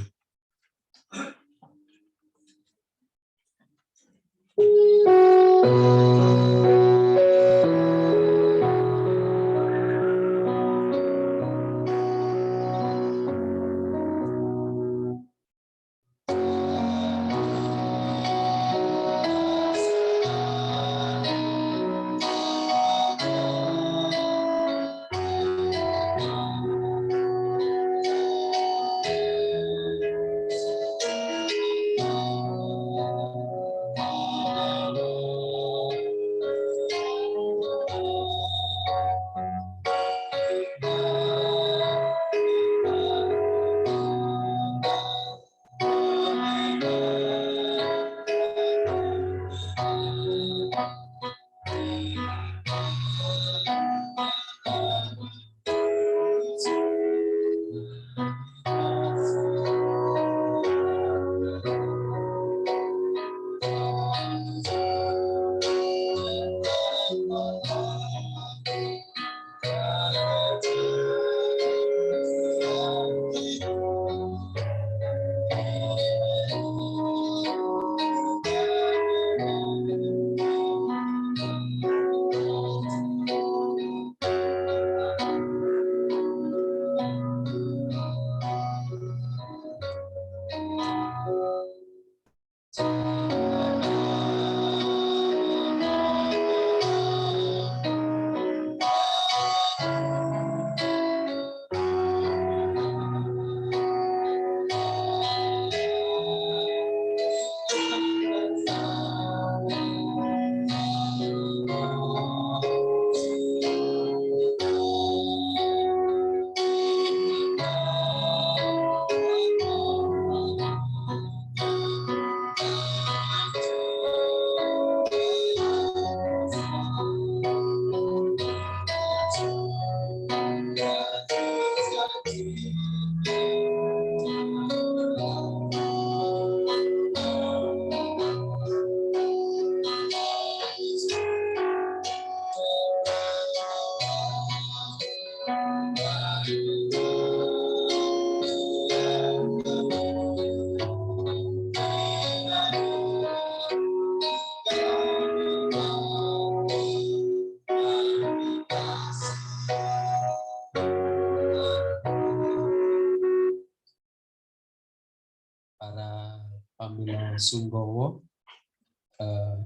Para pamila Sunggowo,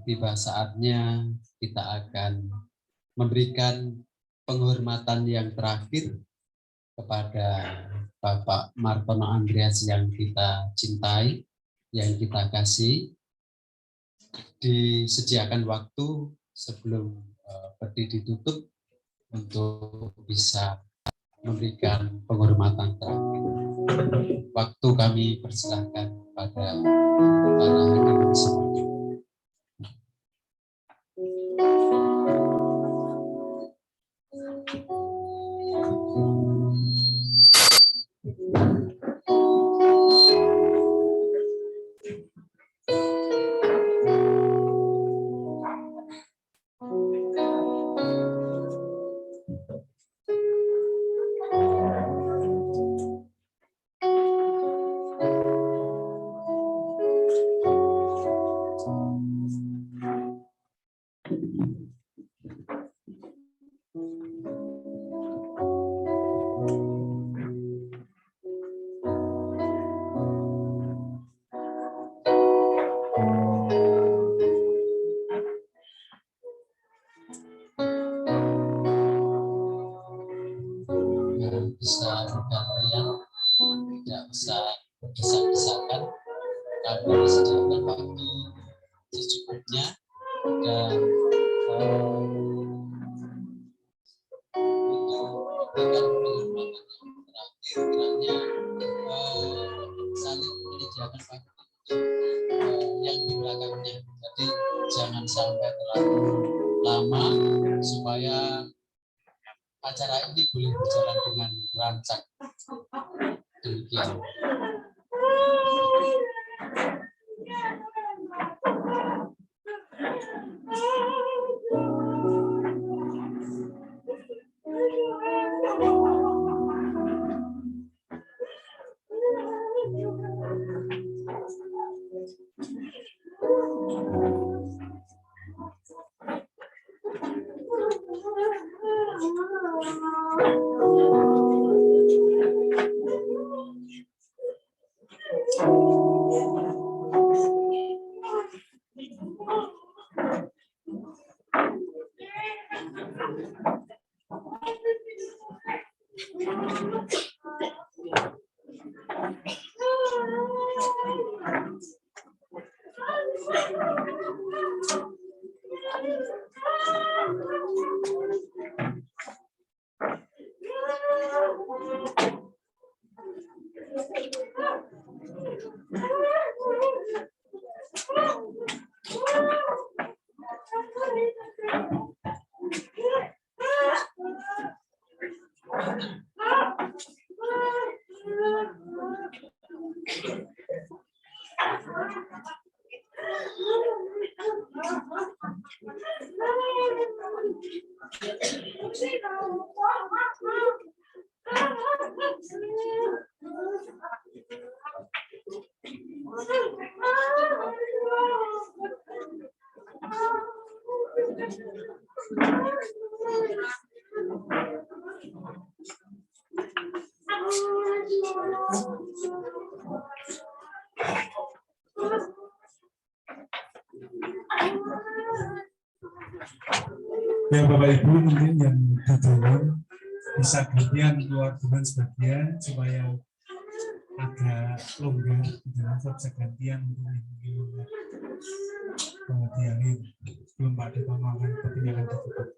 tiba saatnya kita akan memberikan penghormatan yang terakhir kepada Bapak Martono Andreas yang kita cintai, yang kita kasih. Disediakan waktu sebelum peti ditutup untuk bisa memberikan penghormatan terakhir. Waktu kami persilahkan pada para hadirin semuanya. Bisa bergantian, tidak bisa berdesak-desakan, kami disediakan waktu secukupnya dan untuk memberikan penghormatan yang terakhir kiranya saling menyediakan waktu yang di belakangnya, jadi jangan sampai terlalu lama supaya acara ini boleh berjalan dengan lancar. Demikian. Ya Bapak Ibu, mungkin yang hadir bisa gantian keluar dengan sebagian supaya agak longgar, jangan bisa gantian untuk kemudian sebelum Pak Depa makan pertimbangan ditutup.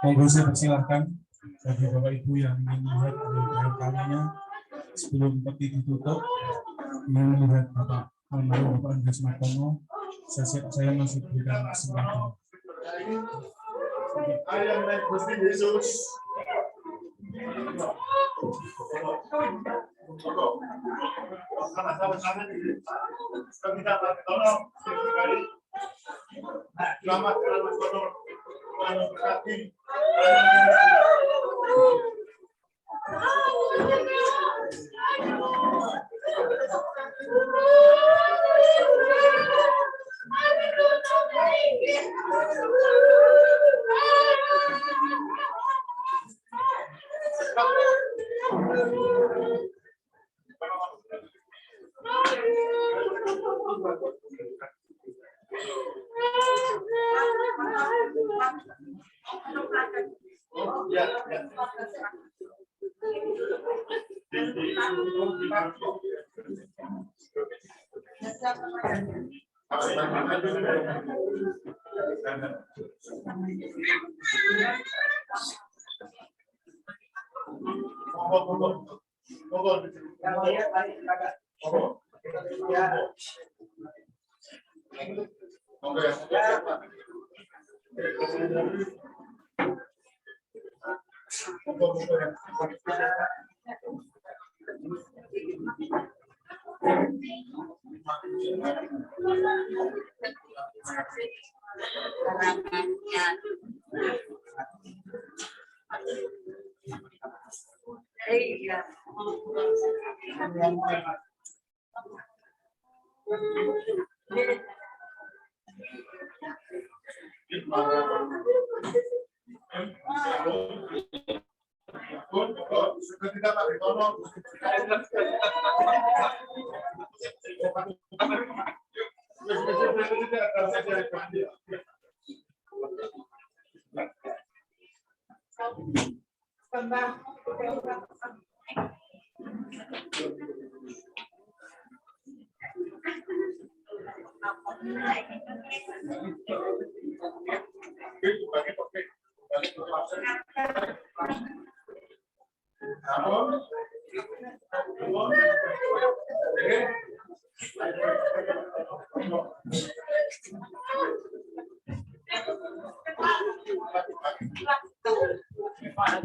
Monggo saya persilahkan bagi Bapak Ibu yang ingin melihat terakhir kalinya sebelum peti ditutup, melihat Bapak almarhum Bapak Andreas Matomo, saya masih berikan kesempatan. Ayam naik Gusti Yesus. Sama-sama ini. Kita tolong sekali. Selamat tolong. Tuhan berkati.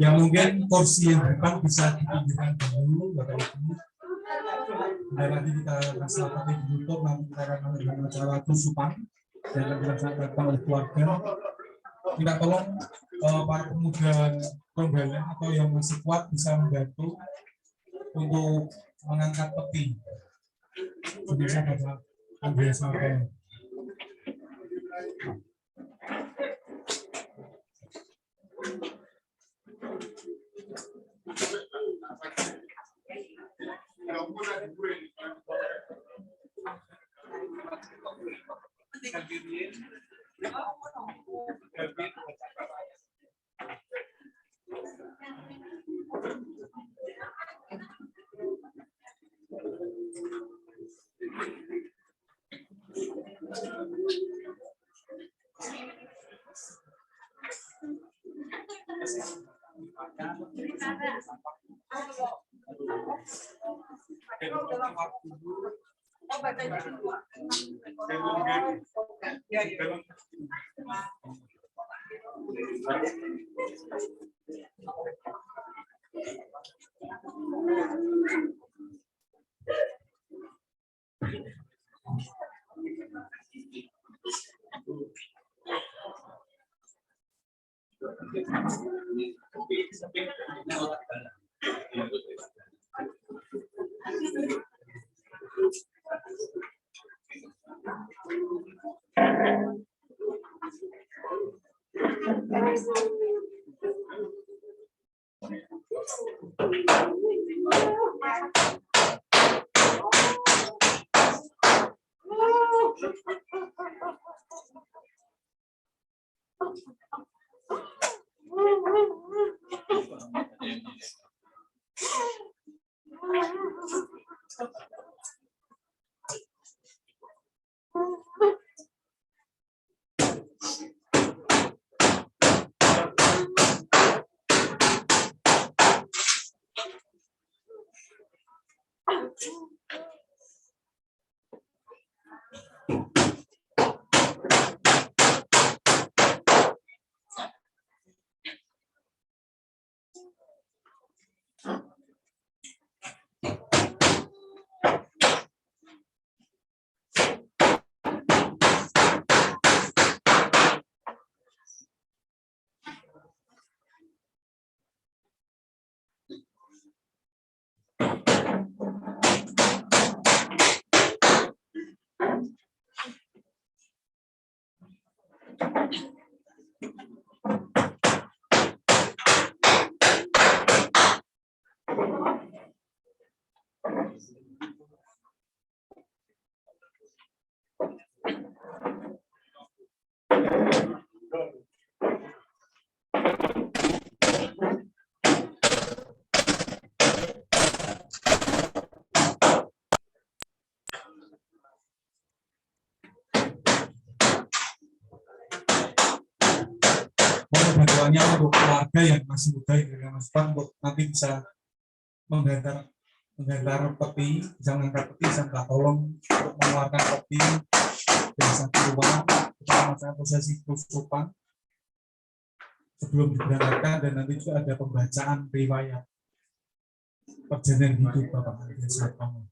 Yang mungkin kursi yang depan bisa dipinggirkan dulu, Bapak Ibu. Dan nanti kita setelah ditutup, nanti kita akan melakukan acara tusupan dan akan dilaksanakan oleh keluarga. Kita tolong para pemuda Tronggalan atau yang masih kuat bisa membantu untuk mengangkat peti. Bisa Bapak Andreas Markel. Bantuannya untuk keluarga yang masih muda yang masih untuk nanti bisa menggantar peti, bisa mengangkat peti, bisa minta tolong untuk mengeluarkan peti dari satu rumah untuk melaksanakan prosesi tusupan sebelum diberangkatkan, dan nanti juga ada pembacaan riwayat perjalanan hidup Bapak Andreas Markel.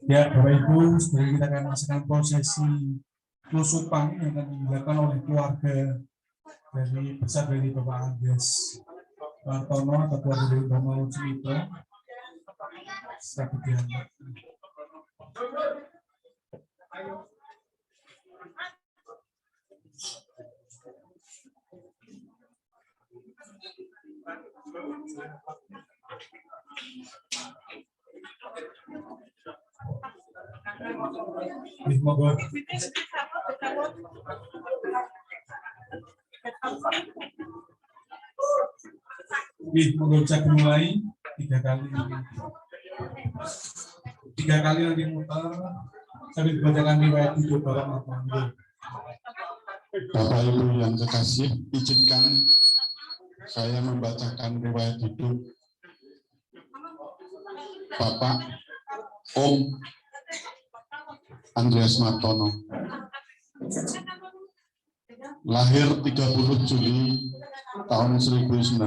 Ya, Bapak Ibu, sebenarnya kita akan melaksanakan prosesi lusupan yang akan dilakukan oleh keluarga dari besar dari Bapak Andreas Martono atau keluarga dari Bapak Cimito. Monggo bisa dimulai 3 kali nanti muter sambil dibacakan riwayat hidup Bapak Martono. Bapak Ibu yang kekasih, izinkan saya membacakan riwayat hidup Bapak Om Andreas Martono. Lahir 30 Juli tahun 1960.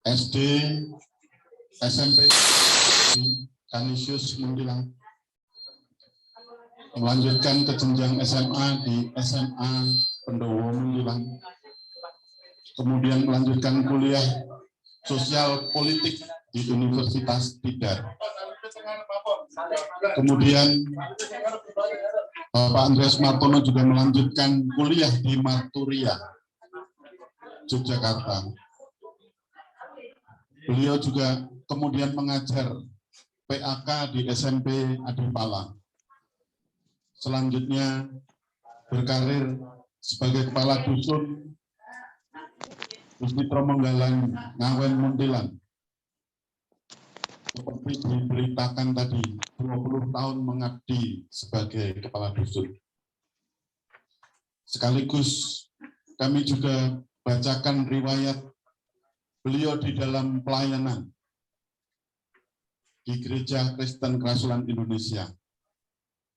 SD, SMP di Kanisius Muntilan. Melanjutkan ke jenjang SMA di SMA Pendowo Muntilan. Kemudian melanjutkan kuliah sosial politik di Universitas Tidar. Kemudian Bapak Andreas Martono juga melanjutkan kuliah di Marturia, Yogyakarta. Beliau juga kemudian mengajar PAK di SMP Adipala. selanjutnya berkarir sebagai kepala dusun Gusti Tromonggalan Ngawen Muntilan. Seperti diberitakan tadi, 20 tahun mengabdi sebagai kepala dusun. Sekaligus kami juga bacakan riwayat beliau di dalam pelayanan di Gereja Kristen Kerasulan Indonesia.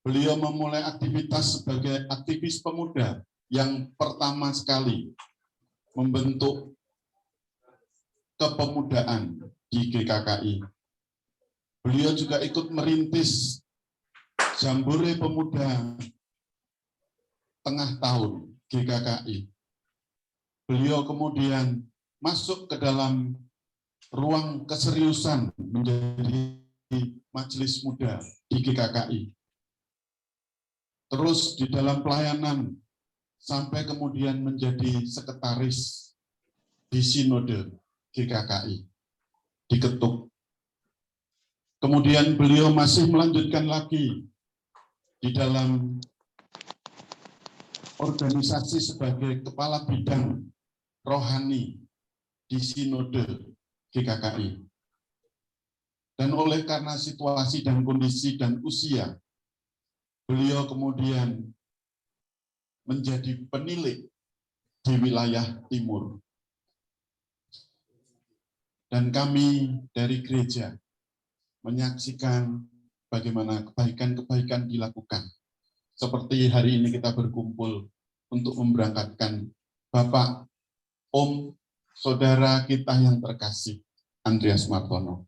Beliau memulai aktivitas sebagai aktivis pemuda yang pertama sekali membentuk kepemudaan di GKKI. Beliau juga ikut merintis Jambore Pemuda tengah tahun GKKI. Beliau kemudian masuk ke dalam ruang keseriusan menjadi majelis muda di GKKI. Terus di dalam pelayanan sampai kemudian menjadi sekretaris di Sinode GKKI, diketuk. Kemudian beliau masih melanjutkan lagi di dalam organisasi sebagai kepala bidang rohani di Sinode GKKI. Dan oleh karena situasi dan kondisi dan usia, beliau kemudian menjadi penilik di wilayah timur. Dan kami dari gereja menyaksikan bagaimana kebaikan-kebaikan dilakukan. Seperti hari ini kita berkumpul untuk memberangkatkan Bapak, Om, saudara kita yang terkasih, Andreas Martono.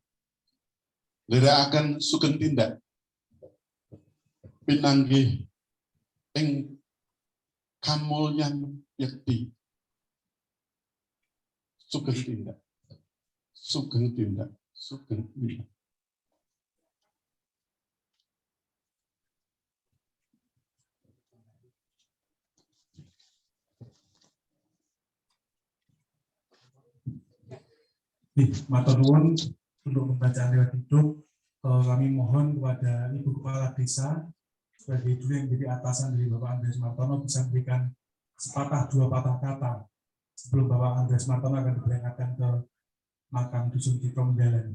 Lira akan sugeng tindak pinanggih ing kamulyan yakti. Sugeng tindak. Sugeng tindak. Sugeng tindak. Matur nuwun untuk pembacaan riwayat hidup. Kami mohon kepada Ibu Kepala Desa sebagai dulu yang menjadi atasan dari Bapak Andreas Martono bisa memberikan sepatah dua patah kata sebelum Bapak Andreas Martono akan diberangkatkan ke makam dusun di Tromonggalan.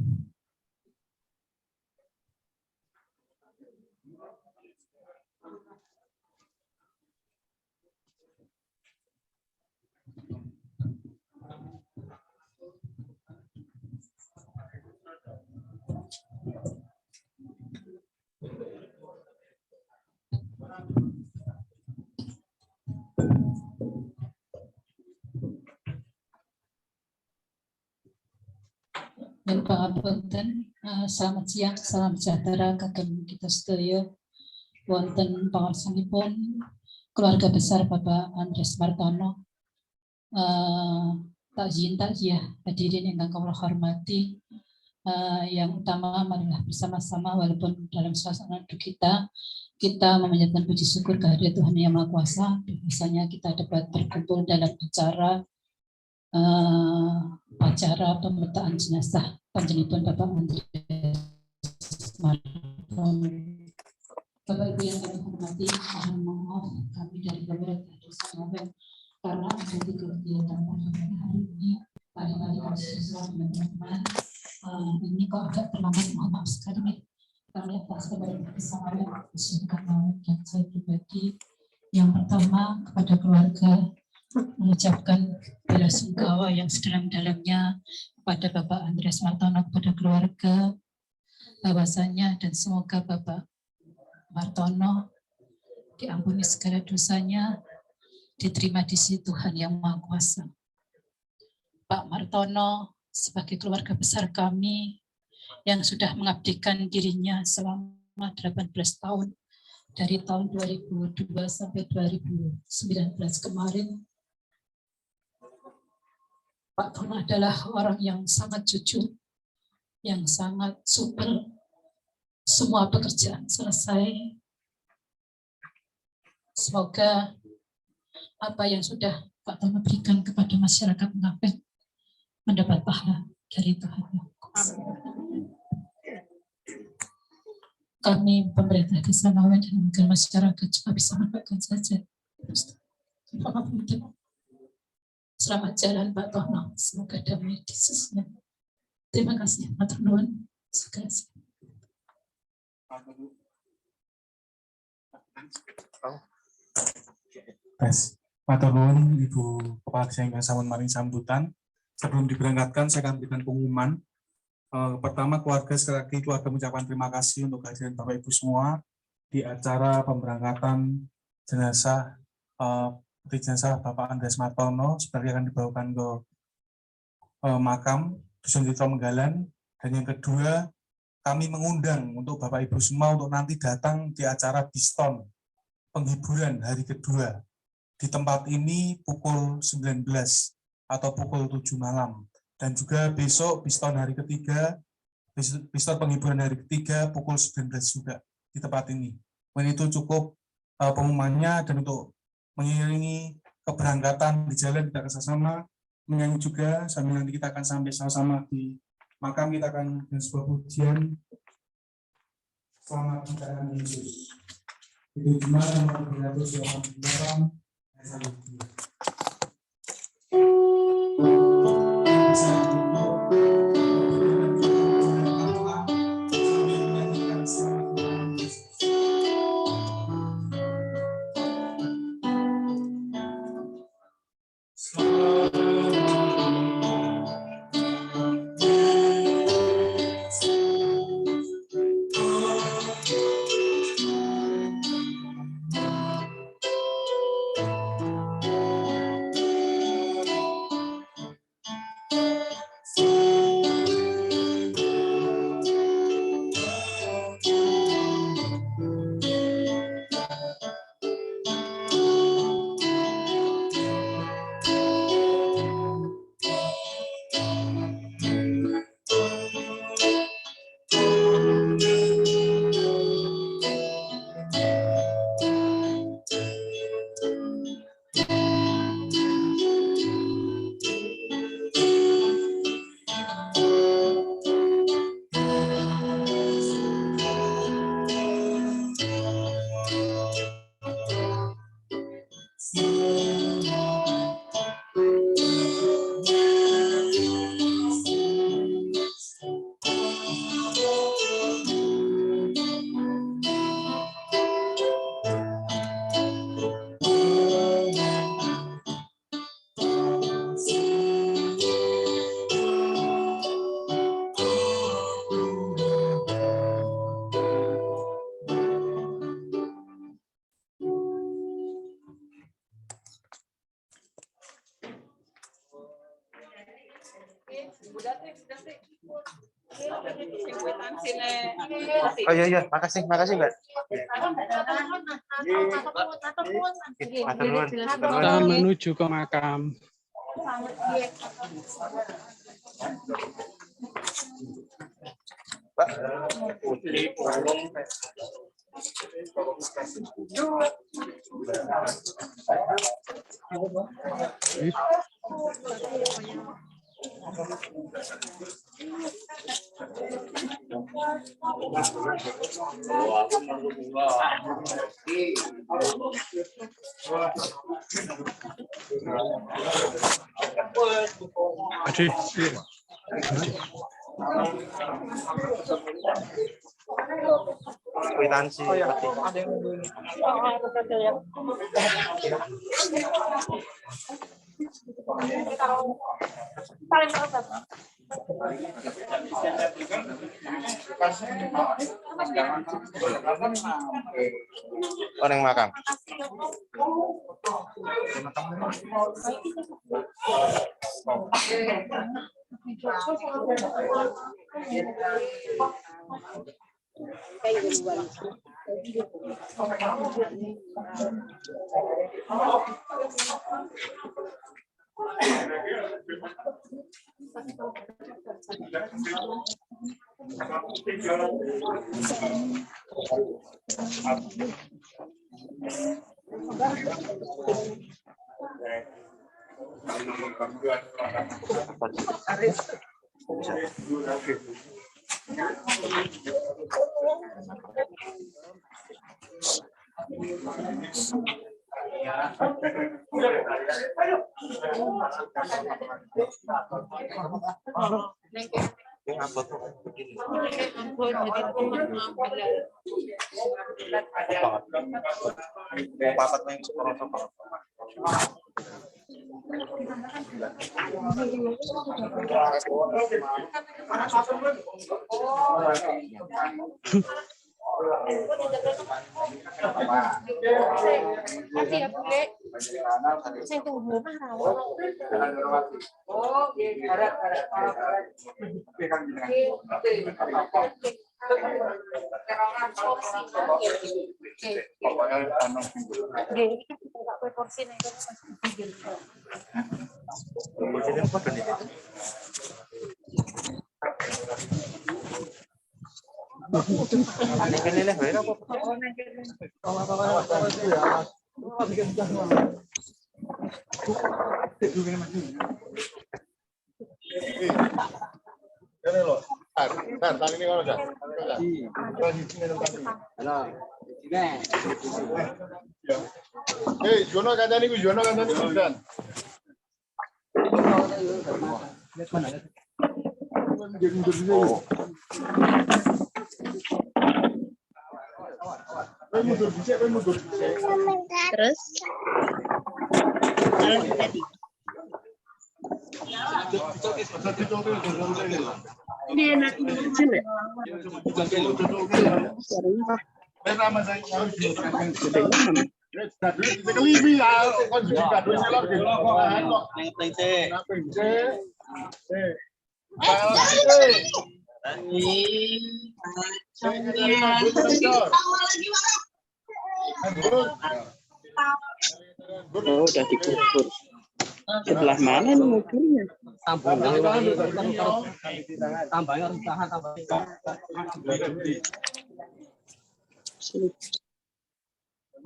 Dan pangapunten, selamat siang, salam sejahtera kagem kita sedaya. Wonten pangarsanipun keluarga besar Bapak Andreas Martono, takziah hadirin ingkang kula hormati. Yang utama marilah bersama-sama walaupun dalam suasana duka kita memanjatkan puji syukur kehadirat Tuhan Yang Maha Kuasa. Biasanya kita dapat berkumpul dalam acara pemetaan jenazah panjenengan Bapak Andreas Martono. Bapak Ibu yang kami hormati, mohon maaf kami dari beberapa dosa Ngawen karena ada 3 kegiatan pada hari ini. Tadi-tadi kami sudah teman-teman, ini kok agak terlambat, mohon maaf sekali. Kami atas kepada bersama Ngawen dan saya pribadi. Yang pertama kepada keluarga mengucapkan bela sungkawa yang sedalam-dalamnya kepada Bapak Andreas Martono, kepada keluarga bahwasanya, dan semoga Bapak Martono diampuni segala dosanya, diterima di sisi Tuhan Yang Maha Kuasa. Pak Martono sebagai keluarga besar kami yang sudah mengabdikan dirinya selama 18 tahun dari tahun 2002 sampai 2019 kemarin. Pak Tono adalah orang yang sangat jujur, yang sangat supel. Semua pekerjaan selesai. Semoga apa yang sudah Pak Tono berikan kepada masyarakat Ngawen mendapat pahala dari Tuhan. kami pemerintah Desa Ngawen dan agar masyarakat juga bisa mendapatkan saja. Selamat jalan Pak Tono, semoga damai di sisinya. Terima kasih, matur nuwun. Matur nuwun Ibu Kepala Desa ingkang sampun maring sambutan. Sebelum diberangkatkan saya akan berikan pengumuman. Pertama, sekali lagi keluarga mengucapkan terima kasih untuk kehadiran Bapak Ibu semua di acara pemberangkatan jenazah Bapak Andreas Martono seperti akan dibawakan ke makam Dusun Tito Menggalan. Dan yang kedua, kami mengundang untuk Bapak Ibu semua untuk nanti datang di acara Biston penghiburan hari kedua di tempat ini pukul 19 atau pukul 7 malam. Dan juga besok Biston hari ketiga, Biston penghiburan hari ketiga pukul 19 juga di tempat ini. Dan itu cukup pengumumannya, dan untuk mengiringi keberangkatan di jalan kita bersama menyanyi juga sambil nanti kita akan sampai sama-sama di makam. Kita akan dengan sebuah pujian Selamat Kedatangan Yesus. Itu cuma nomor 388 ayat 1. Oh iya, makasih Mbak. Kita menuju ke makam. Pak. Adi. Kwitansi. Oh ya, ada yang orang makam. Nanti ya, Bule. Saya tunggu mah. Oh, Jono kandani ku Jono kandani ku Dan. terus Oh, udah dikubur. Sebelah mana nih mobilnya?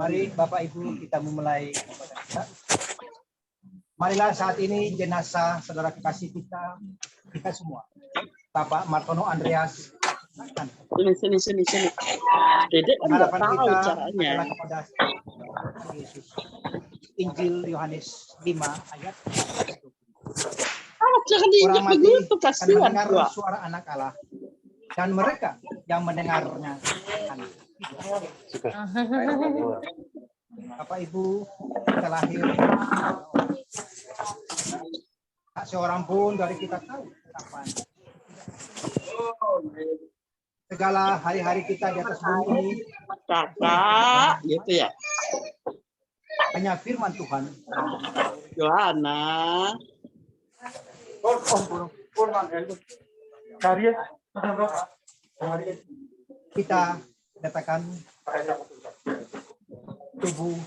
Mari Bapak Ibu kita memulai. Marilah saat ini jenazah saudara kekasih kita semua, Bapak Martono Andreas. Sini. Dedek kan nggak Harapan tahu kita caranya. adalah kepada Yesus. Injil Yohanes 5 ayat 1. Jangan Orang diinjak mati begitu, akan kasihan mendengar gua. suara anak Allah, dan mereka yang mendengarnya akan hidup. Bapak Ibu, kita lahir, tak seorang pun dari kita tahu kapan. Segala hari-hari kita di atas bumi ini Kakak, gitu ya. hanya firman Tuhan. Johanna. Kita katakan tubuh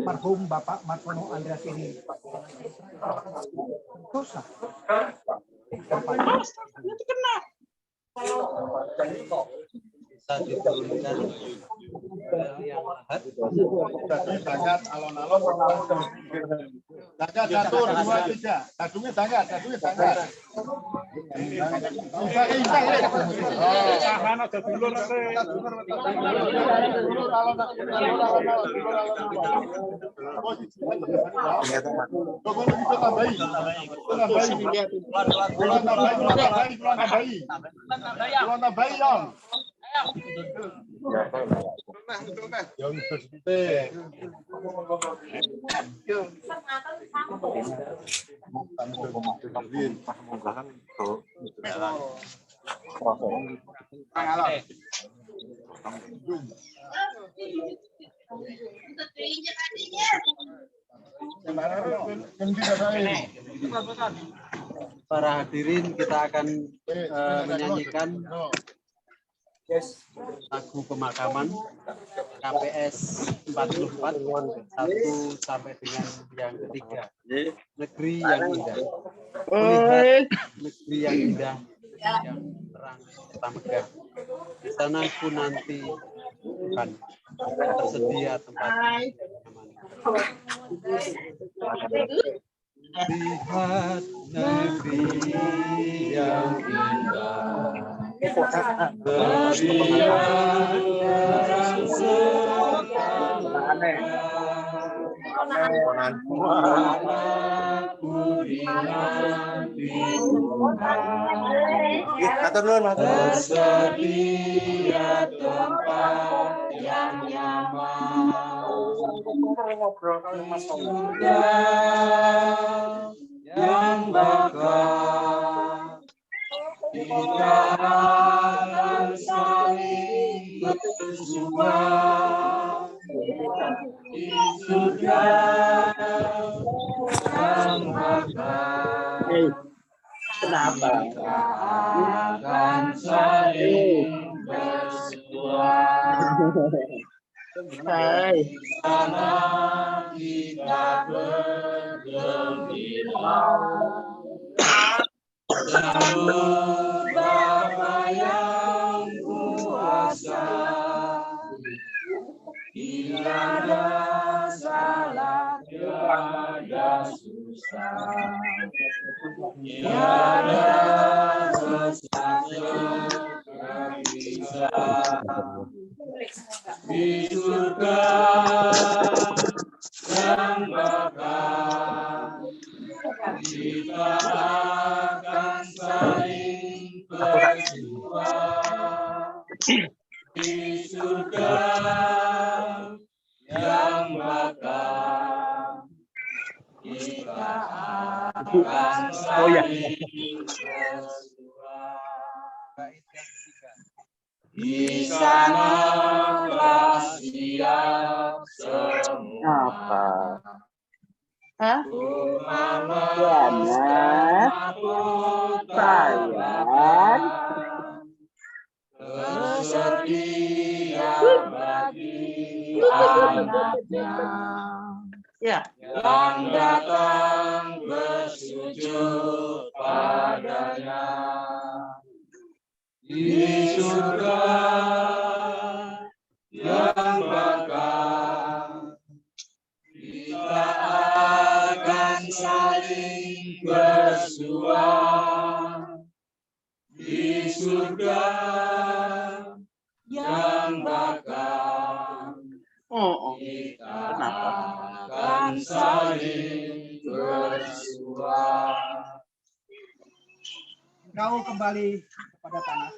marhum Bapak Martono Andreas ini dosa. Nanti kena. Bisa diturunkan yang lahat. Sangat alon-alon. Sangat 1, 2, 3. Dadungnya sangat. Para hadirin, kita akan menyanyikan lagu pemakaman KPS 44 1 sampai dengan yang ketiga. Negeri yang indah. Melihat negeri yang indah, yang terang serta megah. Di sana pun nanti Tuhan tersedia tempat aman. Lihat negeri yang indah, berikan terang serta Atur nuhun, matur. Tersedia tempat yang nyaman surga yang bakal kita akan saling berjuang di surga yang bakal Kenapa? kita akan saling berjuang. Hai. Sana kita bergembira. Sambut Bapa yang kuasa. Tiada salah, tiada susah. Tiada sesat terpisah. Di surga yang bakal kita akan saling berjuang. Di surga yang bakal kita akan saling berjuang. Di sana telah siap semua. Hah? Sayang. Tersedia bagi anaknya. Ya. Yang datang bersujud padanya. Di surga yang bakal kita akan saling bersuara. Di surga yang bakal kita akan saling bersuara. Engkau kembali kepada tanah.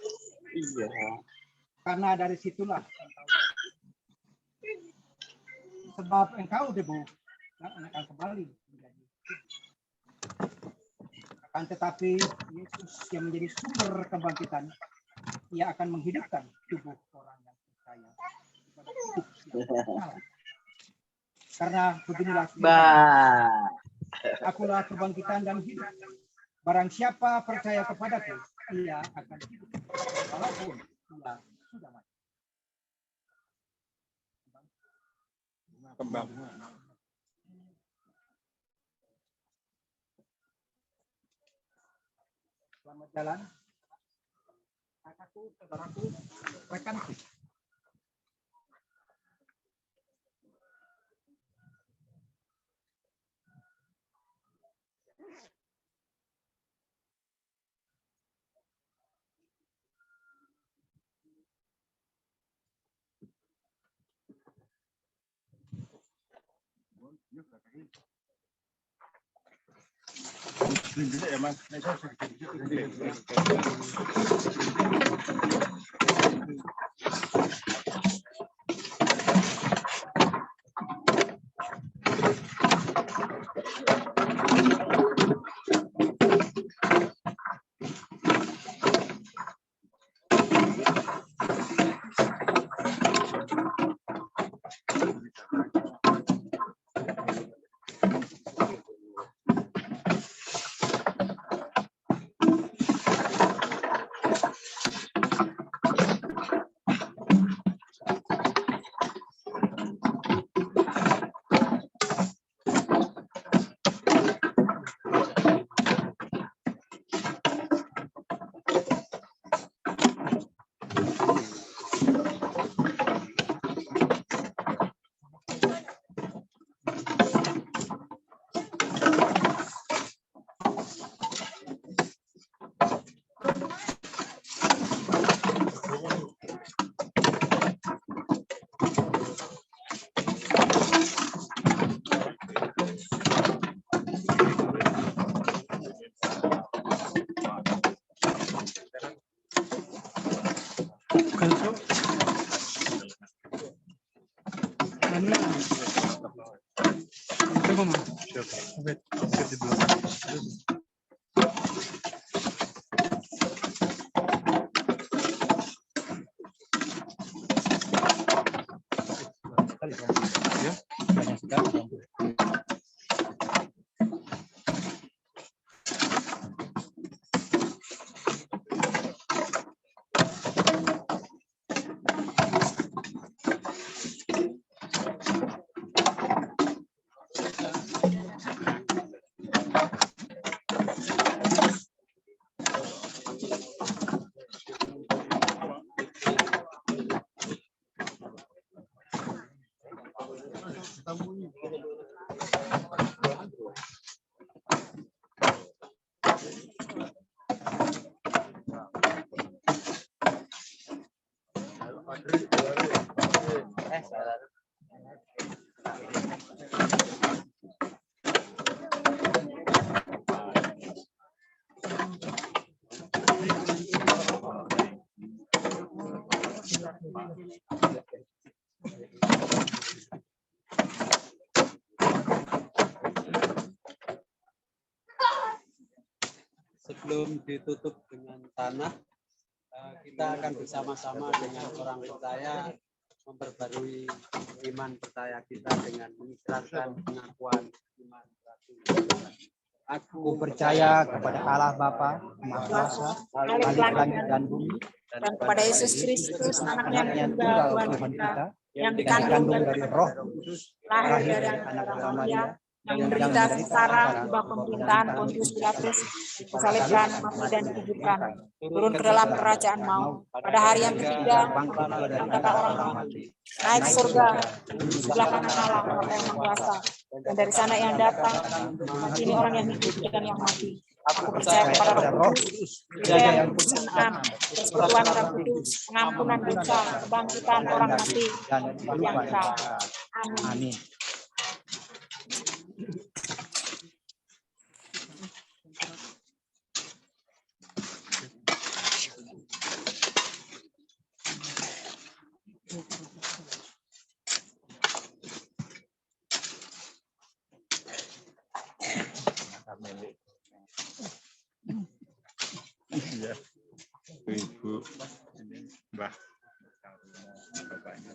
Iya. Karena dari situlah sebab engkau debu dan akan kembali menjadi akan tetapi Yesus yang menjadi sumber kebangkitan, ia akan menghidupkan tubuh orang yang percaya kepada hidup yang kekal. Karena beginilah akulah kebangkitan dan hidup. Barang siapa percaya kepadaku, ia akan hidup walaupun ia sudah mati. Kembang. Selamat jalan, kakakku, saudaraku, rekanku. Sebelum ditutup dengan tanah, kita akan bersama-sama dengan orang percaya memperbarui iman percaya kita dengan mengikrarkan pengakuan iman. Aku percaya kepada Allah Bapa, Maha Kuasa, Khalik langit dan bumi, dan kepada Yesus Kristus, anaknya yang tunggal Tuhan kita, yang dikandung dikandung dari Roh Kudus, lahir dari anak Maria, yang menderita sengsara di bawah pemerintahan Pontius Pilatus, disalibkan, mati dan dikuburkan, turun ke dalam kerajaan maut. Pada hari yang ketiga, diangkat orang mati, naik ke surga, di sebelah kanan Allah Bapa yang Maha Kuasa, dan dari sana yang datang, ini orang yang hidup dan yang mati. Aku percaya kepada Roh Kudus, yang kebenaran, persekutuan Roh Kudus, pengampunan dosa, kebangkitan orang mati, dan yang kekal. Amin. Iya. Ibu, ini Mbah. Bapaknya.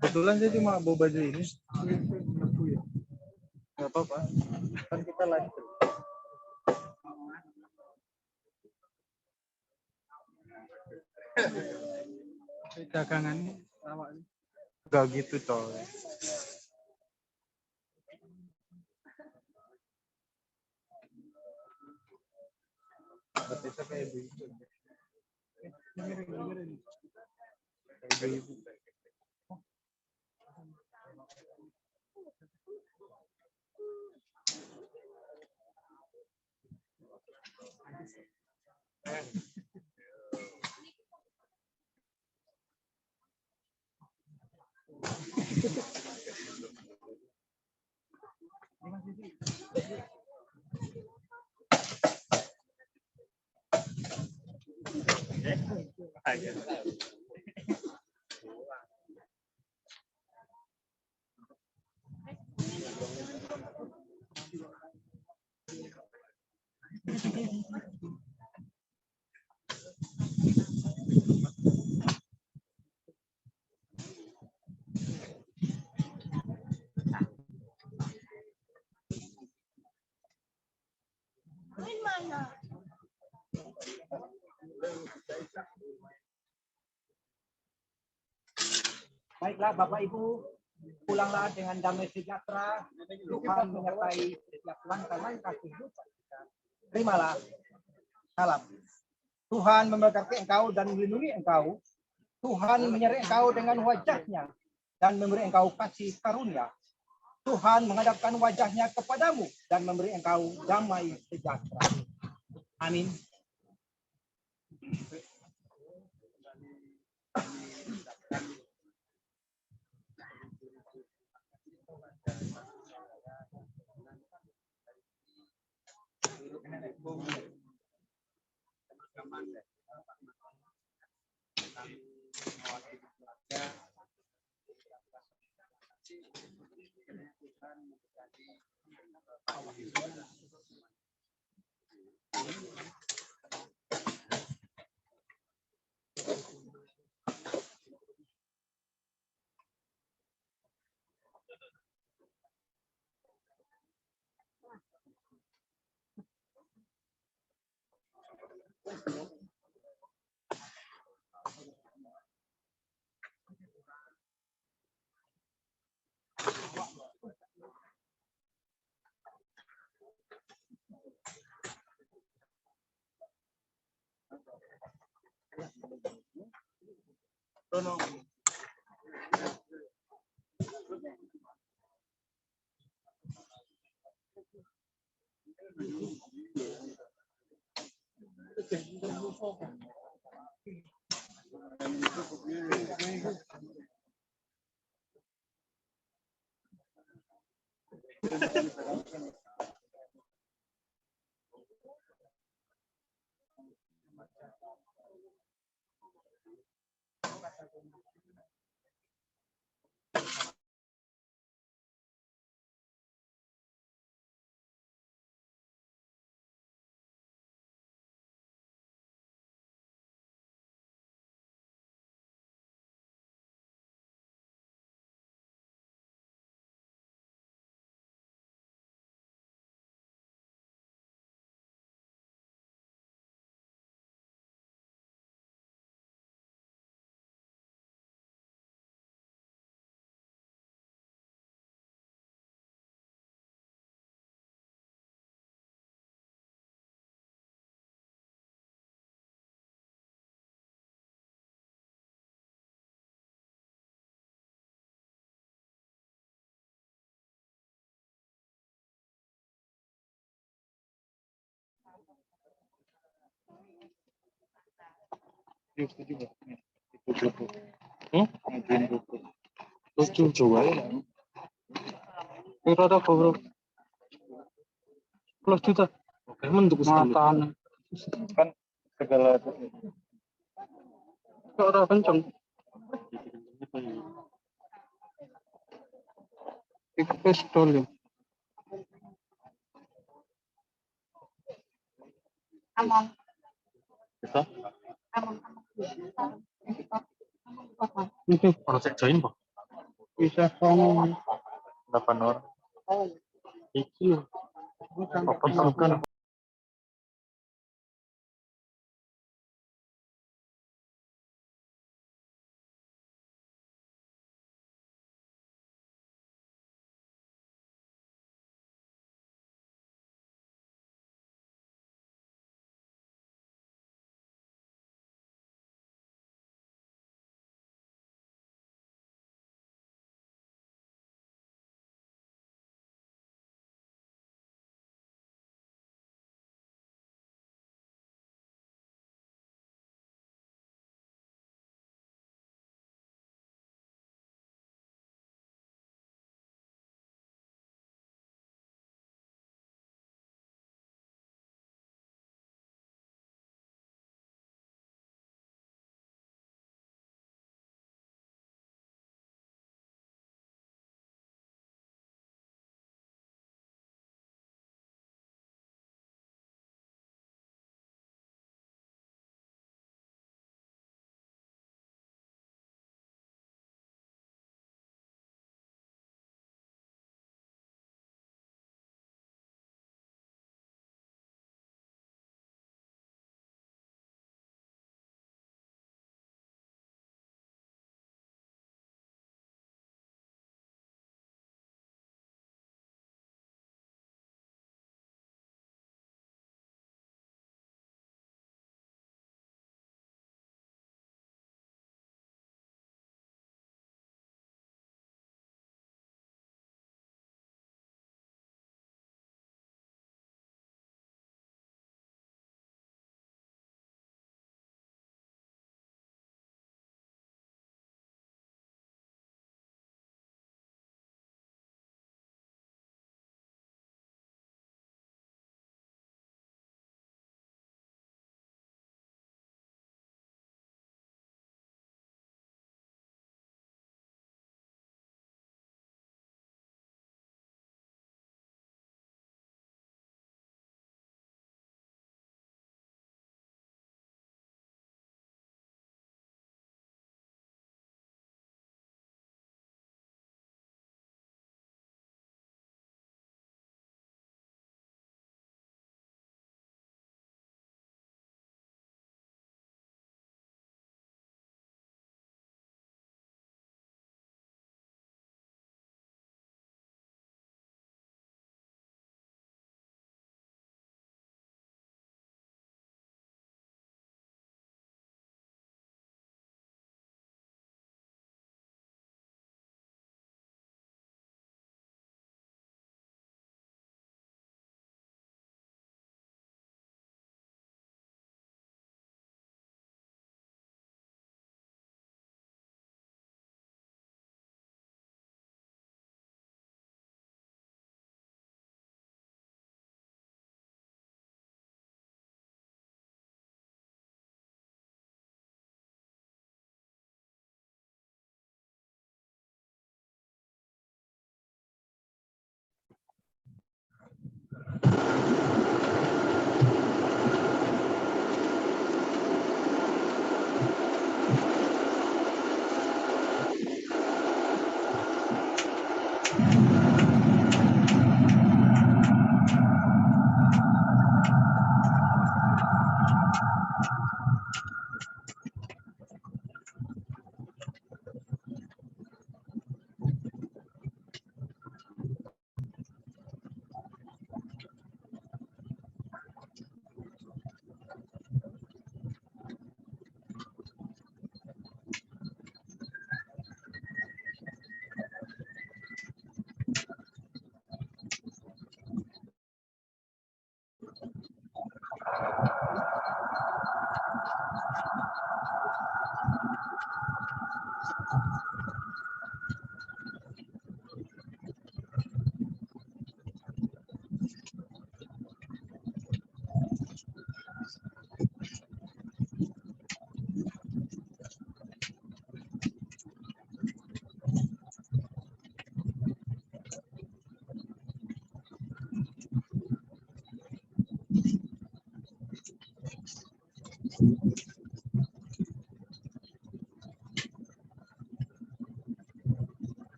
Kebetulan saya cuma bawa baju ini. Nggak apa-apa. Kan kita lagi. Dagangannya lama. Enggak gitu toh. Berarti kayak begitu. Baiklah Bapak Ibu, pulanglah dengan damai sejahtera. Tuhan menyertai setiap langkah-langkah kehidupan kita. Terimalah salam. Tuhan memberkati engkau dan melindungi engkau. Tuhan menyertai engkau dengan wajahnya dan memberi engkau kasih karunia. Tuhan menghadapkan wajahnya kepadamu dan memberi engkau damai sejahtera. Amin. Lucu juga ya. Kira ada bro. 10 juta. Emang untuk makan. Kan segala itu. Kok udah kenceng. Ikut pistol ya. Among. Bisa? Among. Ini harus join Pak. Bisa ngomong 8 orang. Iki. Bukan.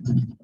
Amin.